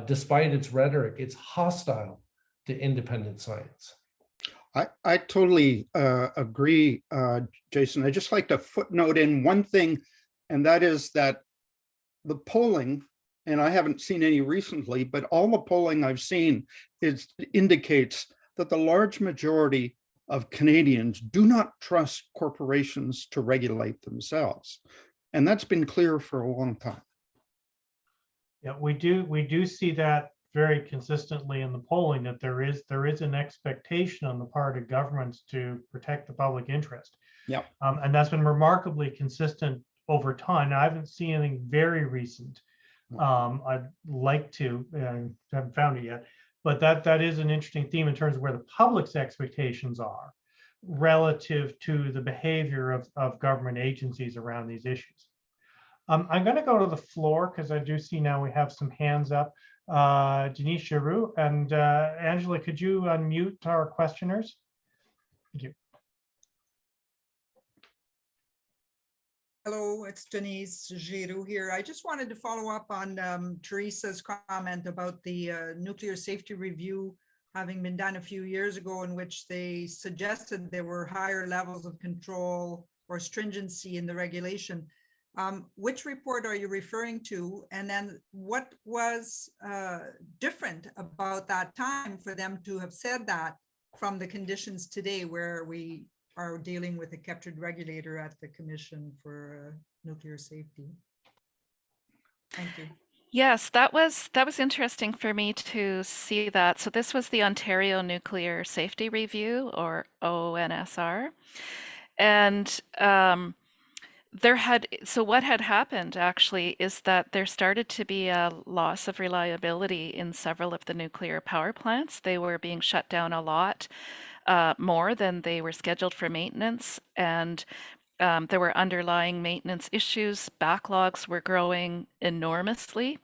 Despite its rhetoric, it's hostile to independent science. I totally agree, Jason. I just like to footnote in one thing, and that is that the polling, and I haven't seen any recently, but all the polling I've seen indicates that the large majority of Canadians do not trust corporations to regulate themselves. And that's been clear for a long time. Yeah, we do see that very consistently in the polling, that there is an expectation on the part of governments to protect the public interest. Yeah. And that's been remarkably consistent over time. Now, I haven't seen anything very recent. I'd like to, haven't found it yet, but that is an interesting theme in terms of where the public's expectations are relative to the behavior of government agencies around these issues. I'm going to go to the floor because I do see now we have some hands up. Denise Giroux and Angela, could you unmute our questioners? Thank you. Hello, it's Denise Giroux here. I just wanted to follow up on Teresa's comment about the nuclear safety review having been done a few years ago, in which they suggested there were higher levels of control or stringency in the regulation. Which report are you referring to? And then what was different about that time for them to have said that from the conditions today, where we are dealing with a captured regulator at the Commission for Nuclear Safety? Thank you. Yes, that was interesting for me to see that. So this was the Ontario Nuclear Safety Review, or ONSR, and what had happened actually is that there started to be a loss of reliability in several of the nuclear power plants. They were being shut down a lot more than they were scheduled for maintenance, and there were underlying maintenance issues. Backlogs were growing enormously.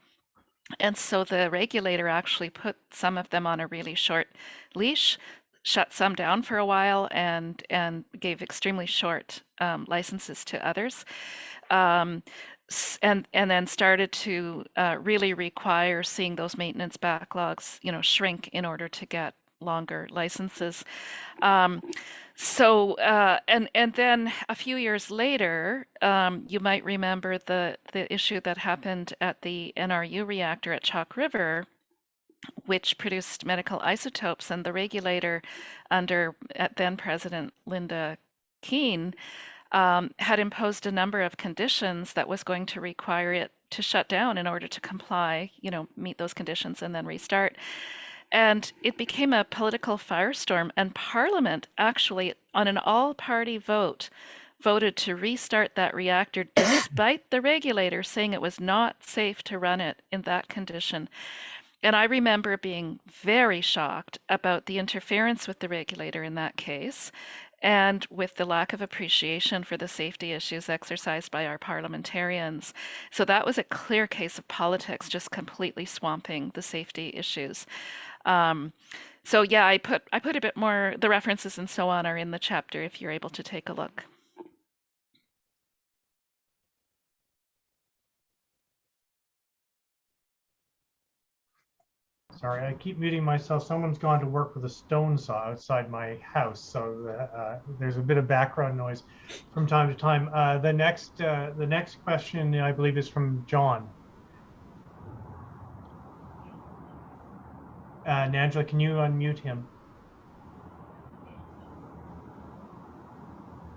And so the regulator actually put some of them on a really short leash, shut some down for a while, and gave extremely short licenses to others, and then started to really require seeing those maintenance backlogs, shrink in order to get longer licenses. And then a few years later, you might remember the issue that happened at the NRU reactor at Chalk River, which produced medical isotopes, and the regulator under then President Linda Keane had imposed a number of conditions that was going to require it to shut down in order to comply, meet those conditions and then restart. And it became a political firestorm, and Parliament actually, on an all-party vote, voted to restart that reactor despite the regulator saying it was not safe to run it in that condition. And I remember being very shocked about the interference with the regulator in that case and with the lack of appreciation for the safety issues exercised by our parliamentarians. So that was a clear case of politics just completely swamping the safety issues. So yeah, I put a bit more, the references and so on are in the chapter if you're able to take a look. Sorry, I keep muting myself. Someone's gone to work with a stone saw outside my house, so there's a bit of background noise from time to time. The next question, I believe, is from John. Angela, can you unmute him?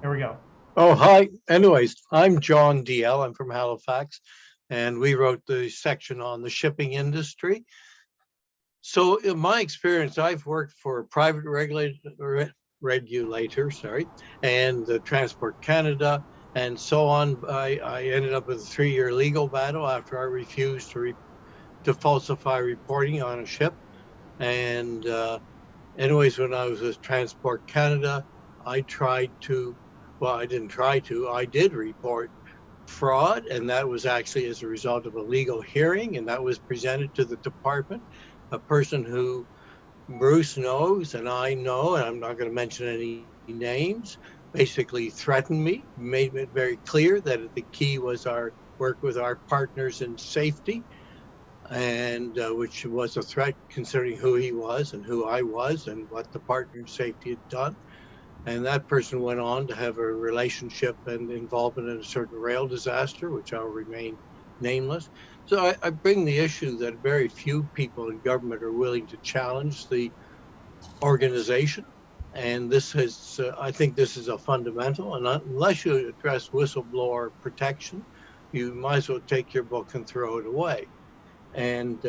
There we go. Oh, hi. Anyways, I'm John DL. I'm from Halifax, and we wrote the section on the shipping industry. So in my experience, I've worked for a private regulator, and the Transport Canada and so on. I ended up with a 3-year legal battle after I refused to falsify reporting on a ship. And anyways, when I was with Transport Canada, I did report fraud, and that was actually as a result of a legal hearing, and that was presented to the department. A person who Bruce knows and I know, and I'm not going to mention any names, basically threatened me, made it very clear that the key was our work with our partners in safety, and which was a threat considering who he was and who I was and what the partner in safety had done. And that person went on to have a relationship and involvement in a certain rail disaster, which I'll remain nameless. So I bring the issue that very few people in government are willing to challenge the organization. And this has, I think this is a fundamental, and unless you address whistleblower protection, you might as well take your book and throw it away. And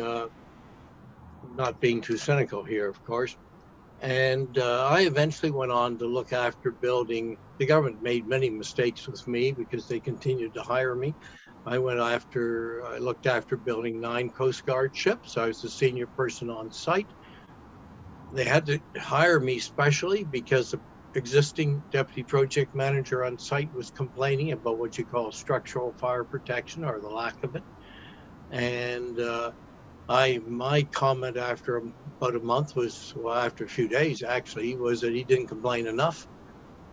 not being too cynical here, of course. And I eventually went on to look after building. The government made many mistakes with me because they continued to hire me. I looked after building 9 Coast Guard ships. I was the senior person on site. They had to hire me specially because the existing deputy project manager on site was complaining about what you call structural fire protection, or the lack of it. And my comment after about a month was, well, after a few days actually, was that he didn't complain enough.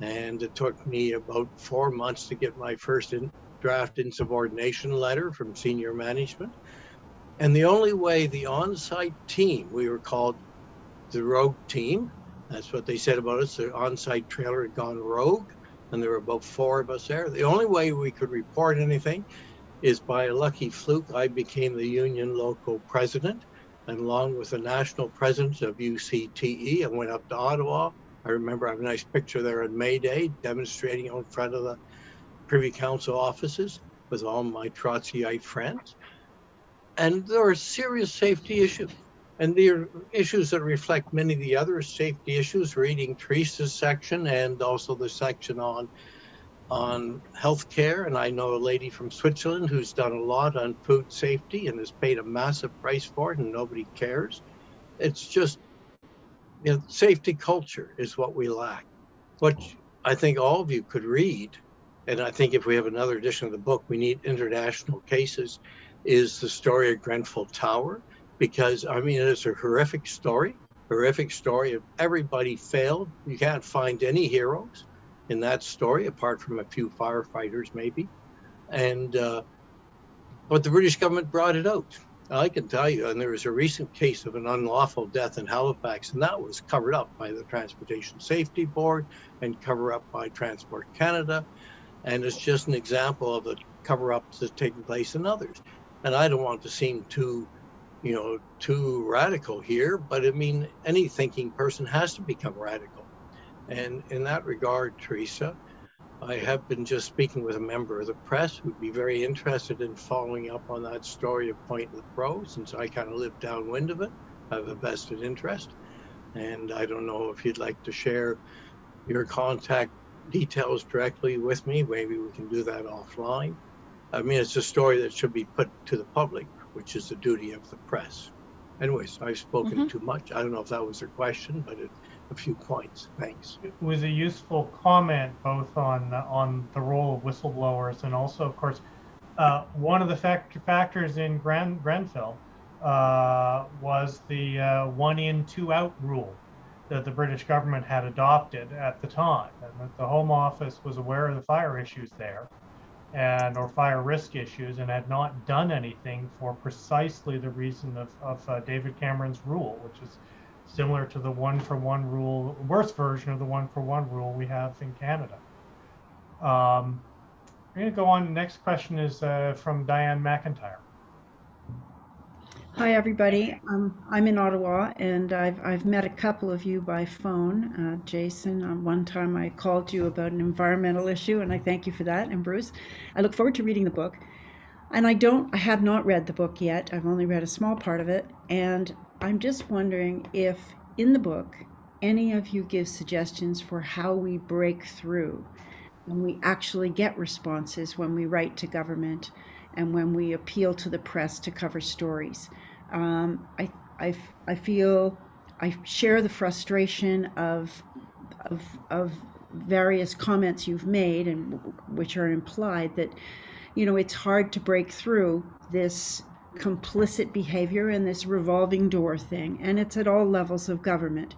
And it took me about 4 months to get my first draft insubordination letter from senior management. And the only way the on-site team, we were called the rogue team, that's what they said about us, the on-site trailer had gone rogue, and there were about 4 of us there. The only way we could report anything is by a lucky fluke, I became the union local president, and along with the national president of UCTE, I went up to Ottawa. I remember I have a nice picture there on May Day, demonstrating in front of the Privy Council offices with all my Trotskyite friends. And there are serious safety issues. And there are issues that reflect many of the other safety issues, reading Teresa's section and also the section on healthcare. And I know a lady from Switzerland who's done a lot on food safety and has paid a massive price for it, and nobody cares. It's just, safety culture is what we lack. What I think all of you could read, and I think if we have another edition of the book, we need international cases, is the story of Grenfell Tower, because I mean, it's a horrific story of everybody failed. You can't find any heroes in that story, apart from a few firefighters maybe. And but the British government brought it out. I can tell you, and there was a recent case of an unlawful death in Halifax, and that was covered up by the Transportation Safety Board and covered up by Transport Canada. And it's just an example of the cover-ups that taking place in others. And I don't want to seem too radical here, but I mean, any thinking person has to become radical. And in that regard, Teresa, I have been just speaking with a member of the press who'd be very interested in following up on that story of Point Lepreau, since I kind of live downwind of it. have a vested interest. And I don't know if you'd like to share your contact details directly with me. Maybe we can do that offline. I mean, it's a story that should be put to the public, which is the duty of the press. Anyways, I've spoken too much. I don't know if that was a question, but a few points. Thanks. It was a useful comment both on the role of whistleblowers and also, of course, one of the factors in Grenfell was the 1 in, 2 out rule that the British government had adopted at the time, and that the Home Office was aware of the fire issues there or fire risk issues, and had not done anything for precisely the reason of David Cameron's rule, which is similar to the 1-for-1 rule, worse version of the 1-for-1 rule we have in Canada. We're going to go on. The next question is from Diane McIntyre. Hi, everybody. I'm in Ottawa, and I've met a couple of you by phone. Jason, one time I called you about an environmental issue, and I thank you for that. And Bruce, I look forward to reading the book. And I have not read the book yet. I've only read a small part of it. And I'm just wondering if in the book, any of you give suggestions for how we break through when we actually get responses when we write to government and when we appeal to the press to cover stories. I feel I share the frustration of various comments you've made, and which are implied, that it's hard to break through this complicit behavior and this revolving door thing, and it's at all levels of government.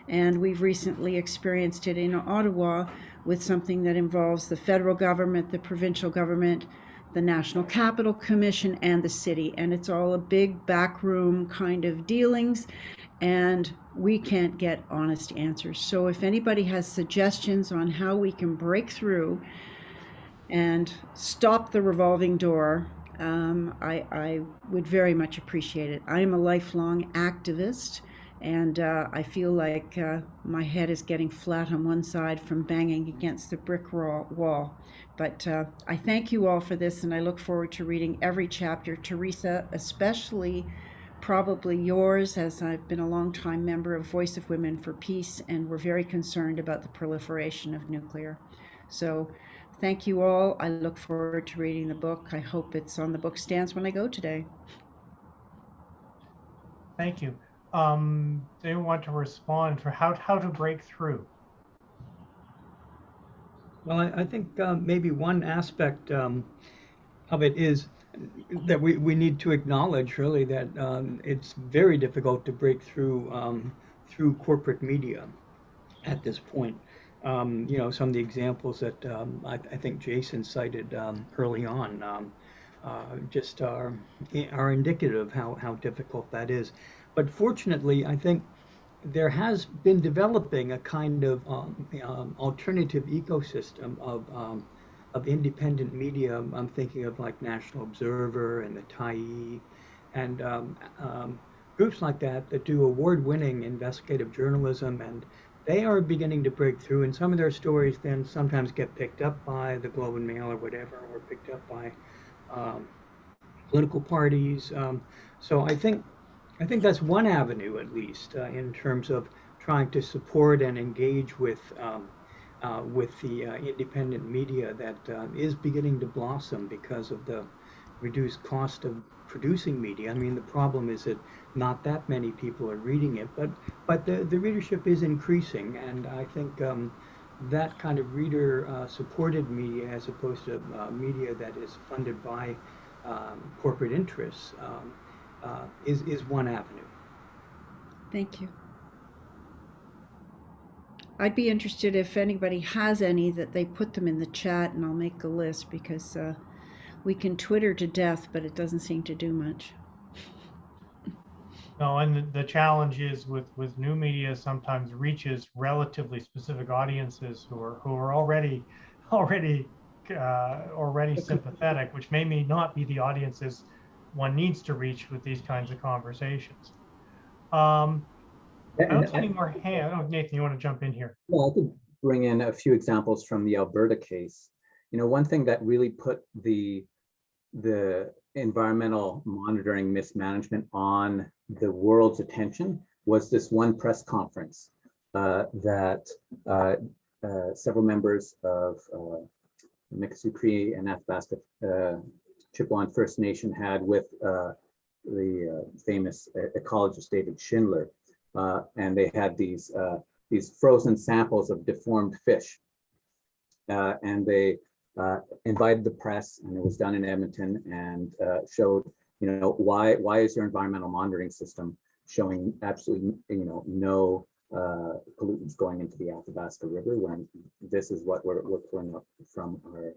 And we've recently experienced it in Ottawa with something that involves the federal government, the provincial government, the National Capital Commission, and the city. And it's all a big backroom kind of dealings, and we can't get honest answers. So if anybody has suggestions on how we can break through and stop the revolving door, I would very much appreciate it. I am a lifelong activist, and I feel like my head is getting flat on one side from banging against the brick wall. But I thank you all for this, and I look forward to reading every chapter. Teresa, especially probably yours, as I've been a long-time member of Voice of Women for Peace, and we're very concerned about the proliferation of nuclear. So thank you all. I look forward to reading the book. I hope it's on the book stands when I go today. Thank you. They want to respond for how to break through. Well, I think maybe one aspect of it is that we need to acknowledge really that it's very difficult to break through through corporate media at this point. Some of the examples that I think Jason cited early on just are indicative of how difficult that is. But fortunately, I think there has been developing a kind of alternative ecosystem of independent media. I'm thinking of like National Observer and the Tyee and groups like that do award-winning investigative journalism, and they are beginning to break through, and some of their stories then sometimes get picked up by the Globe and Mail or whatever, or picked up by political parties. So I think that's one avenue, at least, in terms of trying to support and engage with the independent media that is beginning to blossom because of the reduced cost of producing media. I mean, the problem is that not that many people are reading it, but the readership is increasing, and I think that kind of reader-supported media, as opposed to media that is funded by corporate interests, is one avenue. Thank you. I'd be interested if anybody has any that they put them in the chat, and I'll make a list, because we can Twitter to death, but it doesn't seem to do much. No, and the challenge is with new media sometimes reaches relatively specific audiences who are already sympathetic, which may not be the audiences one needs to reach with these kinds of conversations. I don't see any more hands. Oh, Nathan, you want to jump in here? Well, I could bring in a few examples from the Alberta case. One thing that really put the environmental monitoring mismanagement on the world's attention was this one press conference that several members of Mikisew Cree and Athabasca Chippewa First Nation had with the famous ecologist David Schindler, and they had these frozen samples of deformed fish, and they invited the press, and it was done in Edmonton, and showed, you know, why is your environmental monitoring system showing absolutely, you know, no pollutants going into the Athabasca River when this is what we're pulling up from our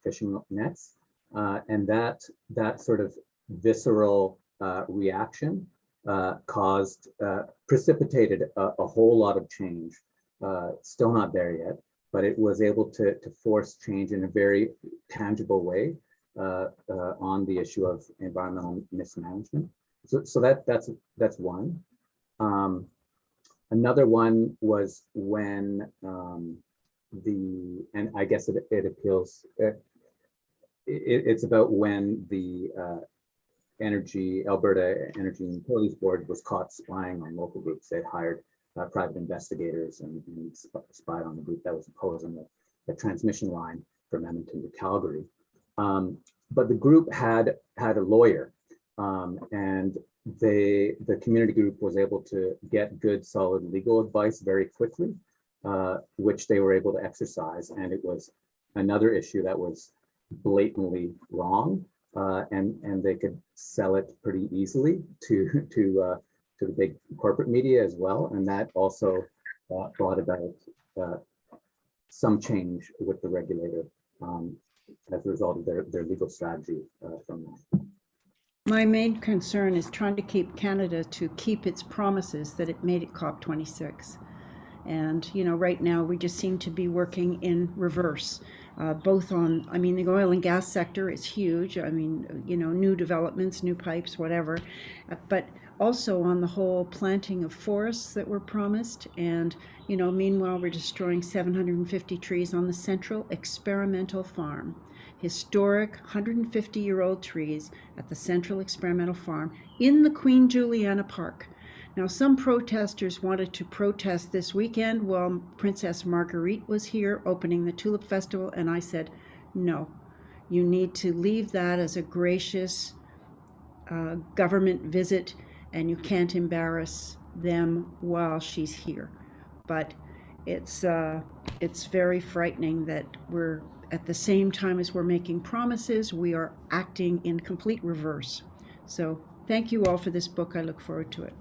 fishing nets, and that sort of visceral reaction precipitated a whole lot of change. Still not there yet, but it was able to force change in a very tangible way on the issue of environmental mismanagement. So that's one. Another one was when and I guess it appeals. It's about when the Alberta Energy and Utilities Board was caught spying on local groups. They hired private investigators and spied on the group that was opposing the transmission line from Edmonton to Calgary. But the group had a lawyer, and the community group was able to get good, solid legal advice very quickly, which they were able to exercise. And it was another issue that was blatantly wrong, and they could sell it pretty easily to the big corporate media as well, and that also brought about some change with the regulator as a result of their legal strategy from that. My main concern is trying to keep Canada to keep its promises that it made at COP26. And, you know, right now we just seem to be working in reverse, both on, I mean, the oil and gas sector is huge. I mean, you know, new developments, new pipes, whatever, but also on the whole planting of forests that were promised. And, you know, meanwhile, we're destroying 750 trees on the Central Experimental Farm. Historic 150-year-old trees at the Central Experimental Farm in the Queen Juliana Park. Now, some protesters wanted to protest this weekend while Princess Marguerite was here opening the Tulip Festival, and I said, no, you need to leave that as a gracious government visit, and you can't embarrass them while she's here. But it's very frightening that we're, at the same time as we're making promises, we are acting in complete reverse. So thank you all for this book. I look forward to it.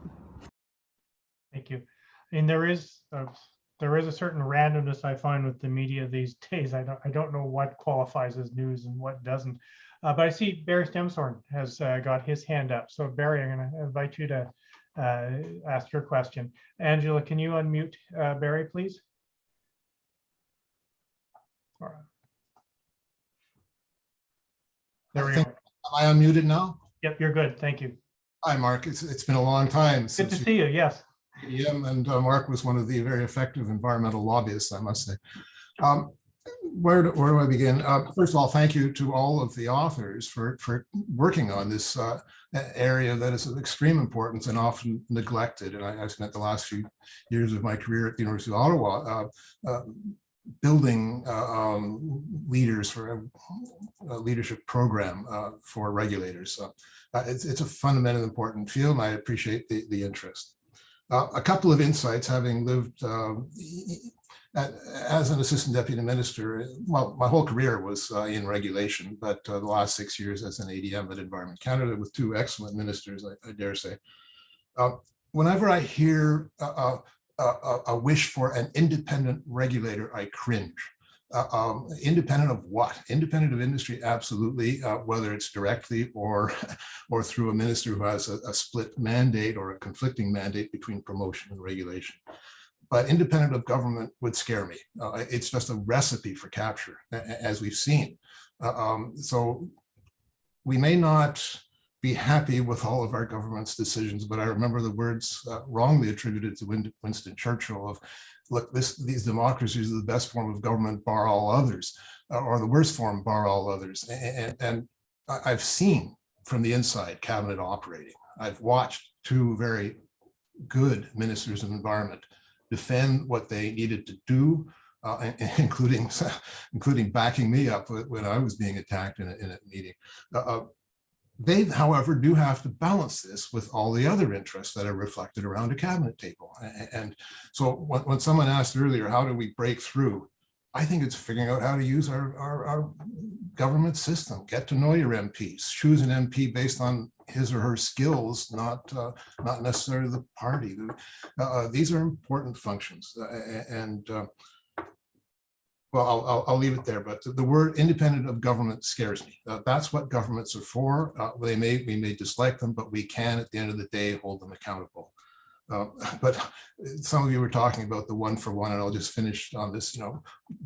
Thank you. And there is a certain randomness I find with the media these days. I don't know what qualifies as news and what doesn't. But I see Barry Stemthorn has got his hand up. So Barry, I'm going to invite you to ask your question. Angela, can you unmute Barry, please? All right. There we go. Am I unmuted now? Yep, you're good. Thank you. Hi, Mark. It's been a long time since Good to see you. Yes. Yeah, and Mark was one of the very effective environmental lobbyists, I must say. Where do I begin? First of all, thank you to all of the authors for working on this area that is of extreme importance and often neglected. And I've spent the last few years of my career at the University of Ottawa building leaders for a leadership program for regulators. So it's a fundamentally important field, and I appreciate the interest. A couple of insights, having lived as an assistant deputy minister. Well, my whole career was in regulation, but the last 6 years as an ADM at Environment Canada with two excellent ministers, I dare say. Whenever I hear a wish for an independent regulator, I cringe. Independent of what? Independent of industry, absolutely, whether it's directly or through a minister who has a split mandate or a conflicting mandate between promotion and regulation. But independent of government would scare me. It's just a recipe for capture, as we've seen. So we may not be happy with all of our government's decisions, but I remember the words wrongly attributed to Winston Churchill of, look, these democracies are the best form of government bar all others, or the worst form bar all others. And I've seen from the inside cabinet operating. I've watched two very good ministers of environment defend what they needed to do, including backing me up when I was being attacked in a meeting. They, however, do have to balance this with all the other interests that are reflected around a cabinet table. And so when someone asked earlier, how do we break through? I think it's figuring out how to use our government system. Get to know your MPs. Choose an MP based on his or her skills, not necessarily the party. These are important functions. Well, I'll leave it there, but the word independent of government scares me. That's what governments are for. We may dislike them, but we can, at the end of the day, hold them accountable. But some of you were talking about the one for one, and I'll just finish on this,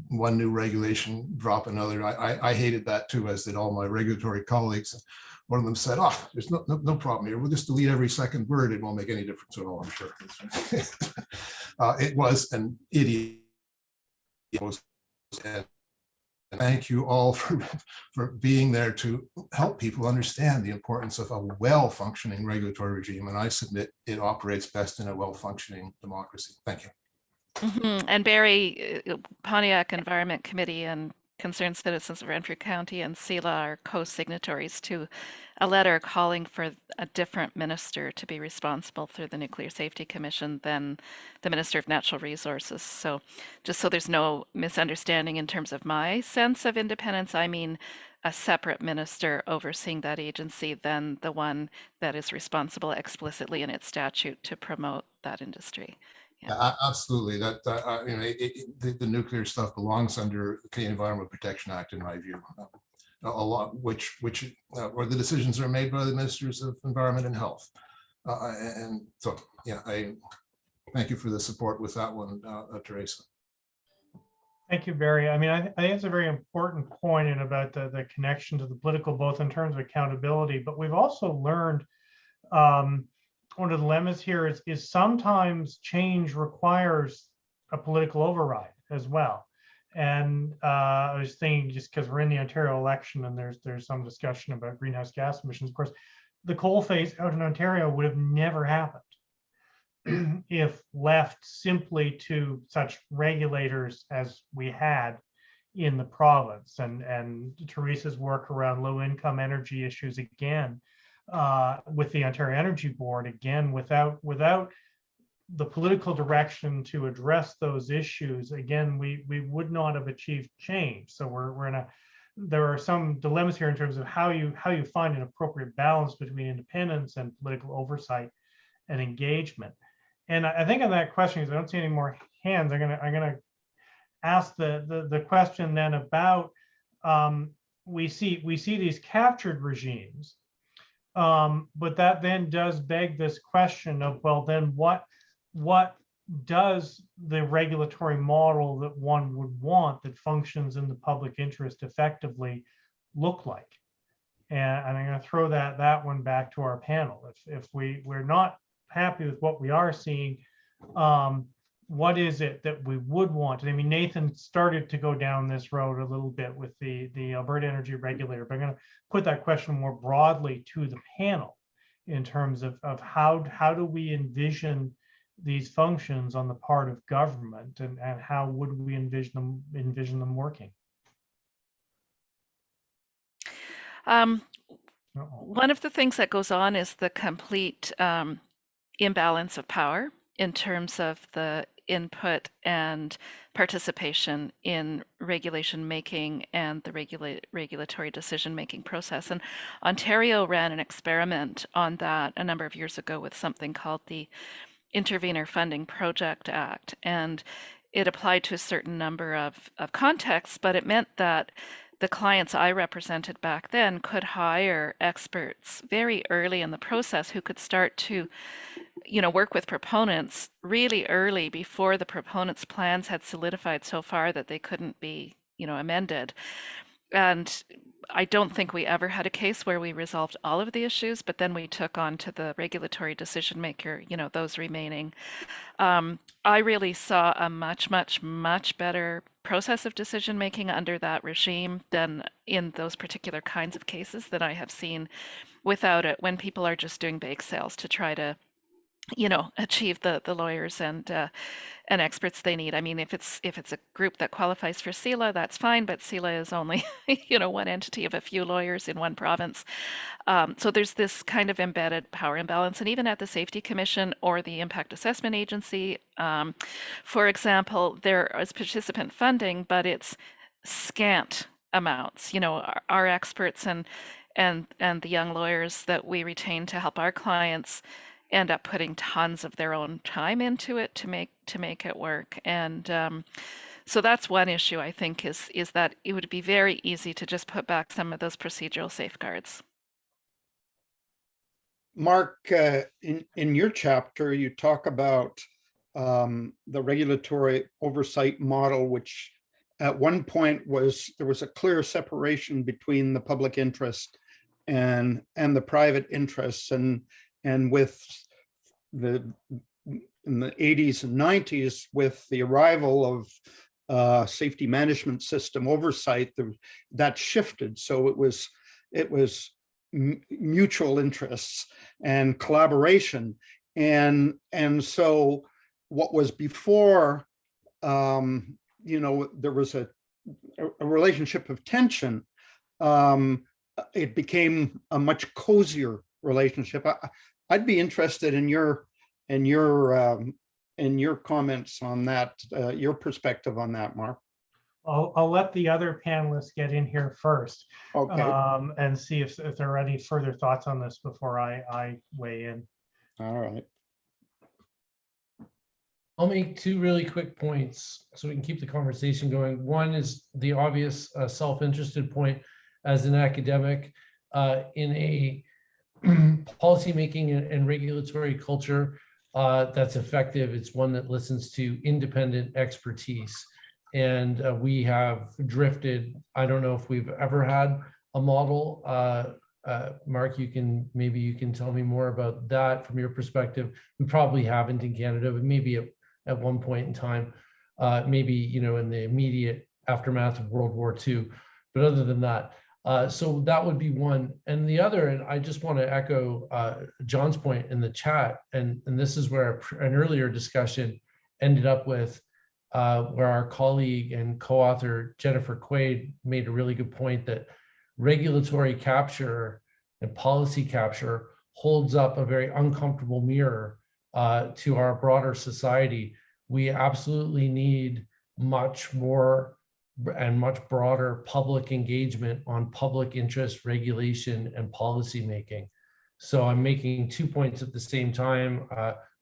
one new regulation, drop another. I hated that too, as did all my regulatory colleagues. One of them said, oh, there's no problem here. We'll just delete every second word. It won't make any difference at all, I'm sure. It was an idiot. And thank you all for being there to help people understand the importance of a well-functioning regulatory regime. And I submit it operates best in a well-functioning democracy. Thank you. And Barry, Pontiac Environment Committee and Concerned Citizens of Renfrew County and CELA are co-signatories to a letter calling for a different minister to be responsible through the Nuclear Safety Commission than the Minister of Natural Resources. So just so there's no misunderstanding in terms of my sense of independence, I mean a separate minister overseeing that agency than the one that is responsible explicitly in its statute to promote that industry. Yeah, absolutely. The nuclear stuff belongs under the Canadian Environment Protection Act, in my view. A lot, where the decisions are made by the ministers of environment and health. And so, yeah, I thank you for the support with that one, Teresa. Thank you, Barry. I mean, I think it's a very important point in about the connection to the political, both in terms of accountability, but we've also learned one of the dilemmas here is sometimes change requires a political override as well. And I was thinking, just because we're in the Ontario election and there's some discussion about greenhouse gas emissions, of course, the coal phase out in Ontario would have never happened if left simply to such regulators as we had in the province. And Teresa's work around low income energy issues, again, with the Ontario Energy Board, again, without the political direction to address those issues, again, we would not have achieved change. So there are some dilemmas here in terms of how you find an appropriate balance between independence and political oversight and engagement. And I think on that question, because I don't see any more hands, I'm gonna ask the question then about we see these captured regimes, but that then does beg this question of, well, then what does the regulatory model that one would want that functions in the public interest effectively look like? And I'm going to throw that one back to our panel. If we're not happy with what we are seeing, what is it that we would want? I mean, Nathan started to go down this road a little bit with the Alberta Energy Regulator, but I'm going to put that question more broadly to the panel in terms of how do we envision these functions on the part of government, and how would we envision them working? One of the things that goes on is the complete imbalance of power in terms of the input and participation in regulation making and the regulatory decision making process. And Ontario ran an experiment on that a number of years ago with something called the Intervenor Funding Project Act, and it applied to a certain number of contexts, but it meant that the clients I represented back then could hire experts very early in the process who could start to, work with proponents really early before the proponents' plans had solidified so far that they couldn't be, amended. And I don't think we ever had a case where we resolved all of the issues, but then we took on to the regulatory decision maker, those remaining. I really saw a much, much, much better process of decision making under that regime than in those particular kinds of cases that I have seen without it when people are just doing bake sales to try to, achieve the lawyers and experts they need. I mean, if it's a group that qualifies for SELA, that's fine, but SELA is only, one entity of a few lawyers in one province. So there's this kind of embedded power imbalance. And even at the Safety Commission or the Impact Assessment Agency, for example, there is participant funding, but it's scant amounts. Our experts and the young lawyers that we retain to help our clients end up putting tons of their own time into it to make it work. And so that's one issue, I think, is that it would be very easy to just put back some of those procedural safeguards. Mark, in your chapter, you talk about the regulatory oversight model, which at one point there was a clear separation between the public interest and the private interests, and with in the 80s and 90s, with the arrival of safety management system oversight, that shifted. So it was mutual interests and collaboration, and so what was before, there was a relationship of tension. It became a much cozier relationship. I'd be interested in your comments on that, your perspective on that, Mark. I'll let the other panelists get in here first, Okay. and see if there are any further thoughts on this before I weigh in. All right. I'll make two really quick points so we can keep the conversation going. One is the obvious self-interested point as an academic in a policymaking and regulatory culture that's effective. It's one that listens to independent expertise. And we have drifted. I don't know if we've ever had a model. Mark, maybe you can tell me more about that from your perspective. We probably haven't in Canada, but maybe at one point in time, maybe in the immediate aftermath of World War II. But other than that, so that would be one. And the other, and I just want to echo John's point in the chat, and this is where an earlier discussion ended up with, where our colleague and co-author Jennifer Quaid made a really good point that regulatory capture and policy capture holds up a very uncomfortable mirror to our broader society. We absolutely need much more and much broader public engagement on public interest regulation and policy making. So I'm making 2 points at the same time,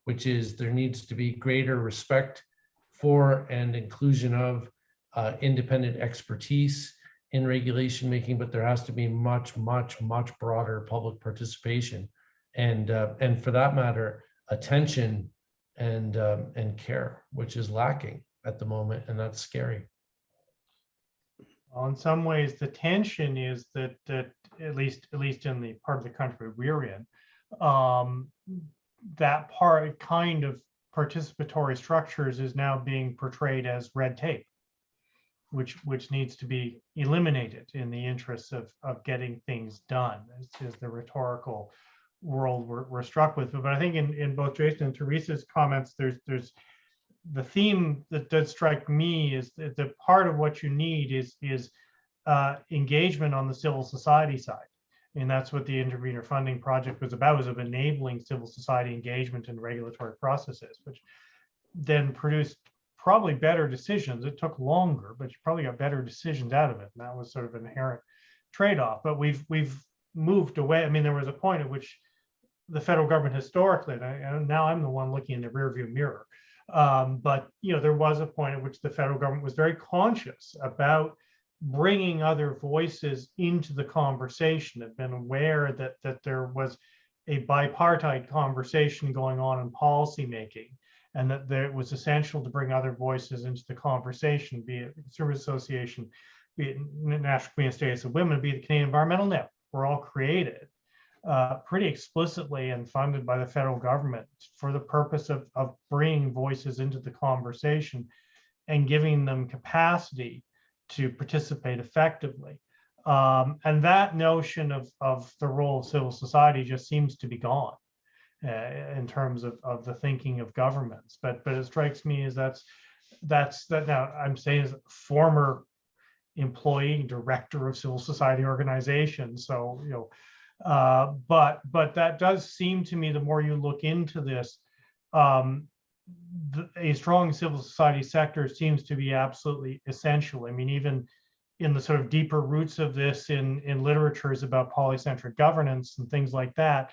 which is there needs to be greater respect for and inclusion of independent expertise in regulation making, but there has to be much, much, much broader public participation, and for that matter, attention and care, which is lacking at the moment, and that's scary. Well, in some ways, the tension is that at least in the part of the country we're in, that kind of participatory structures is now being portrayed as red tape, which needs to be eliminated in the interests of getting things done. This is the rhetorical world we're struck with. But I think in both Jason and Teresa's comments, there's the theme that does strike me is that the part of what you need is engagement on the civil society side. And that's what the Intervenor Funding Project was about, was of enabling civil society engagement in regulatory processes, which then produced probably better decisions. It took longer, but you probably got better decisions out of it. And that was sort of an inherent trade-off. But we've moved away. I mean, there was a point at which the federal government historically, and now I'm the one looking in the rearview mirror, but there was a point at which the federal government was very conscious about bringing other voices into the conversation, have been aware that there was a bipartite conversation going on in policymaking, and that it was essential to bring other voices into the conversation, be it the Consumer Association, be it National Community States of Women, be it the Canadian Environmental Network, were all created pretty explicitly and funded by the federal government for the purpose of bringing voices into the conversation and giving them capacity to participate effectively. And that notion of the role of civil society just seems to be gone in terms of the thinking of governments. But it strikes me as that now I'm saying as a former employee, director of civil society organizations. So, but that does seem to me, the more you look into this, a strong civil society sector seems to be absolutely essential. I mean, even in the sort of deeper roots of this in literatures about polycentric governance and things like that,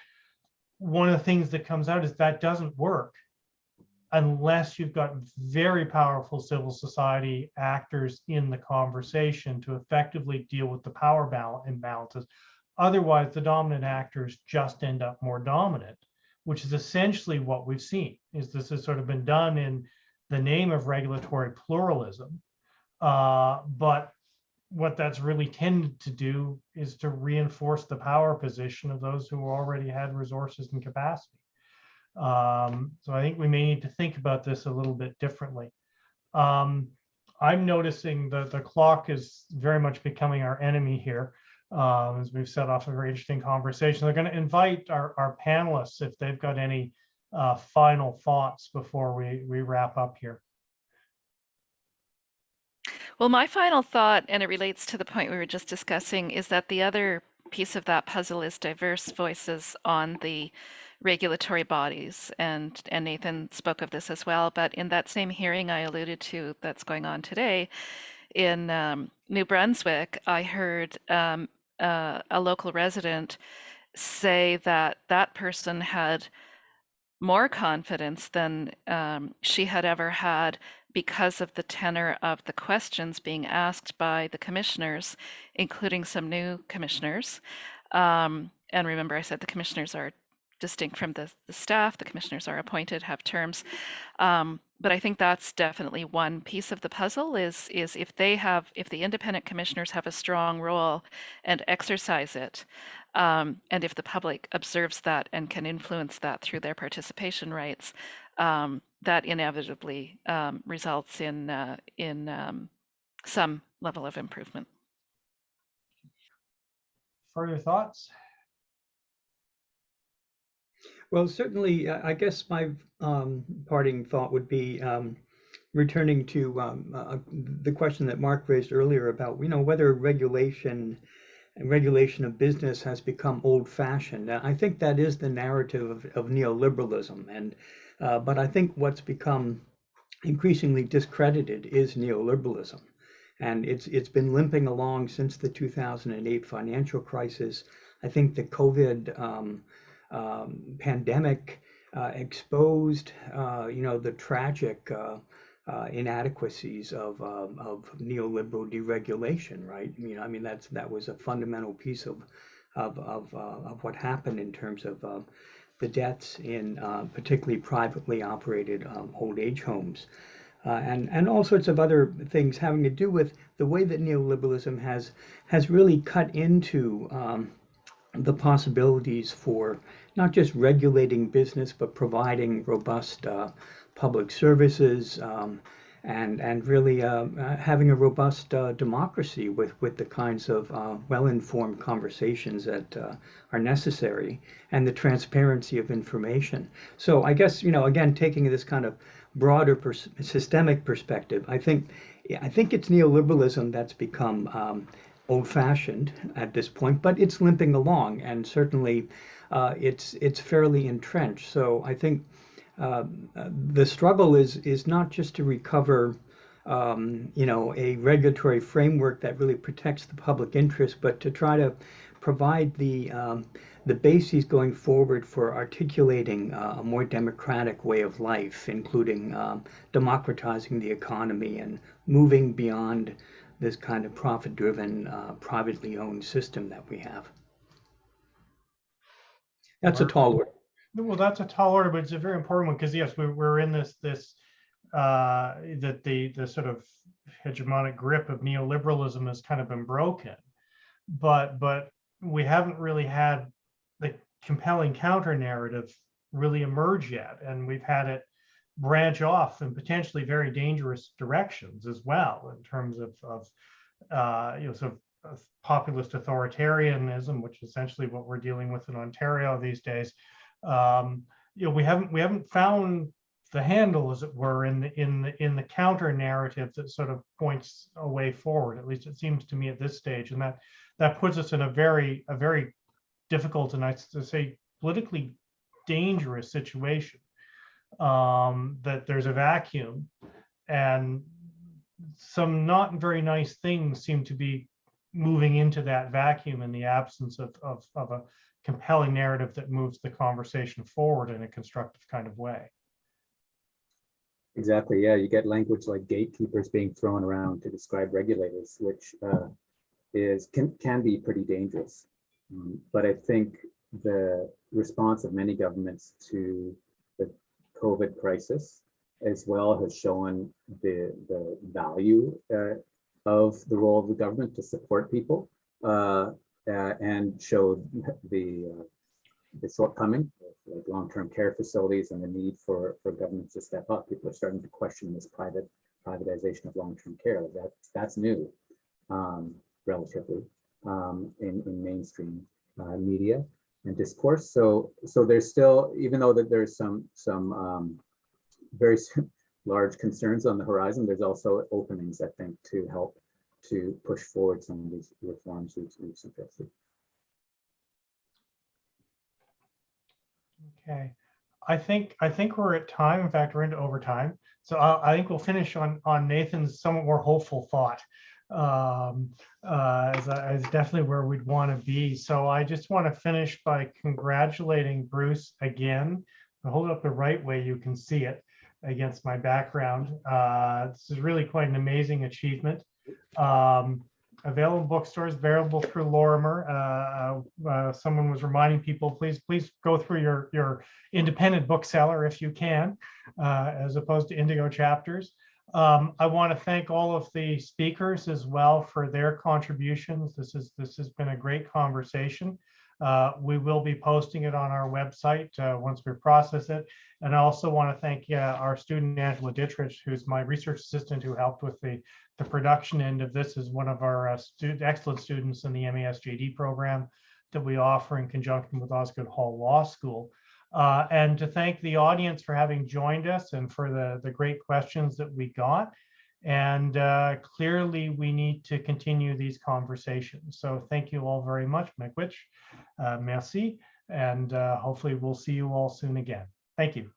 one of the things that comes out is that doesn't work unless you've got very powerful civil society actors in the conversation to effectively deal with the power imbalances. Otherwise, the dominant actors just end up more dominant, which is essentially what we've seen. Is this has sort of been done in the name of regulatory pluralism, but what that's really tended to do is to reinforce the power position of those who already had resources and capacity. So I think we may need to think about this a little bit differently. I'm noticing that the clock is very much becoming our enemy here, as we've set off a very interesting conversation. They're going to invite our panelists if they've got any final thoughts before we wrap up here. Well, my final thought, and it relates to the point we were just discussing, is that the other piece of that puzzle is diverse voices on the regulatory bodies. And Nathan spoke of this as well. But in that same hearing I alluded to that's going on today in New Brunswick, I heard a local resident say that that person had more confidence than she had ever had because of the tenor of the questions being asked by the commissioners, including some new commissioners. And remember, I said the commissioners are distinct from the staff. The commissioners are appointed, have terms. But I think that's definitely one piece of the puzzle is if the independent commissioners have a strong role and exercise it, and if the public observes that and can influence that through their participation rights, that inevitably results in some level of improvement. Further thoughts? Well, certainly, I guess my parting thought would be returning to the question that Mark raised earlier about, whether regulation of business has become old-fashioned. I think that is the narrative of neoliberalism, and but I think what's become increasingly discredited is neoliberalism, and it's been limping along since the 2008 financial crisis. I think the COVID pandemic exposed, the tragic inadequacies of neoliberal deregulation, right? I mean, that was a fundamental piece of what happened in terms of the deaths in particularly privately operated old age homes. And all sorts of other things having to do with the way that neoliberalism has really cut into the possibilities for not just regulating business, but providing robust public services and really having a robust democracy with the kinds of well-informed conversations that are necessary and the transparency of information. So I guess, again, taking this kind of broader systemic perspective, I think it's neoliberalism that's become old-fashioned at this point, but it's limping along, and certainly it's fairly entrenched. So I think the struggle is not just to recover, a regulatory framework that really protects the public interest, but to try to provide the bases going forward for articulating a more democratic way of life, including democratizing the economy and moving beyond this kind of profit-driven, privately owned system that we have. That's a tall order. Well, that's a tall order, but it's a very important one because yes, we're in this that the sort of hegemonic grip of neoliberalism has kind of been broken, but we haven't really had the compelling counter narrative really emerge yet, and we've had it branch off in potentially very dangerous directions as well in terms of sort of populist authoritarianism, which is essentially what we're dealing with in Ontario these days. We haven't found the handle, as it were, in the counter narrative that sort of points a way forward. At least it seems to me at this stage, and that puts us in a very difficult, and I to say politically dangerous situation. That there's a vacuum, and some not very nice things seem to be moving into that vacuum in the absence of a compelling narrative that moves the conversation forward in a constructive kind of way. Exactly. Yeah, you get language like gatekeepers being thrown around to describe regulators, which can be pretty dangerous. But I think the response of many governments to the COVID crisis as well has shown the value of the role of the government to support people, and showed the shortcoming of like long-term care facilities and the need for governments to step up. People are starting to question this privatization of long-term care. That's new, relatively, in mainstream media and discourse. So there's still, even though that there's some very large concerns on the horizon, there's also openings, I think, to help to push forward some of these reforms we've suggested. Okay, I think we're at time. In fact, we're into overtime. So I think we'll finish on Nathan's somewhat more hopeful thought. Is definitely where we'd want to be. So I just want to finish by congratulating Bruce again. I hold it up the right way you can see it against my background. This is really quite an amazing achievement. Available bookstores, available through Lorimer. Someone was reminding people, please go through your independent bookseller if you can, as opposed to Indigo Chapters. I want to thank all of the speakers as well for their contributions. This has been a great conversation. We will be posting it on our website once we process it. And I also want to thank our student, Angela Dittrich, who's my research assistant, who helped with the production end of this, is one of our excellent students in the MAS-JD program that we offer in conjunction with Osgoode Hall Law School. And to thank the audience for having joined us and for the great questions that we got. And clearly we need to continue these conversations. So thank you all very much. Miigwech, merci, and hopefully we'll see you all soon again. Thank you.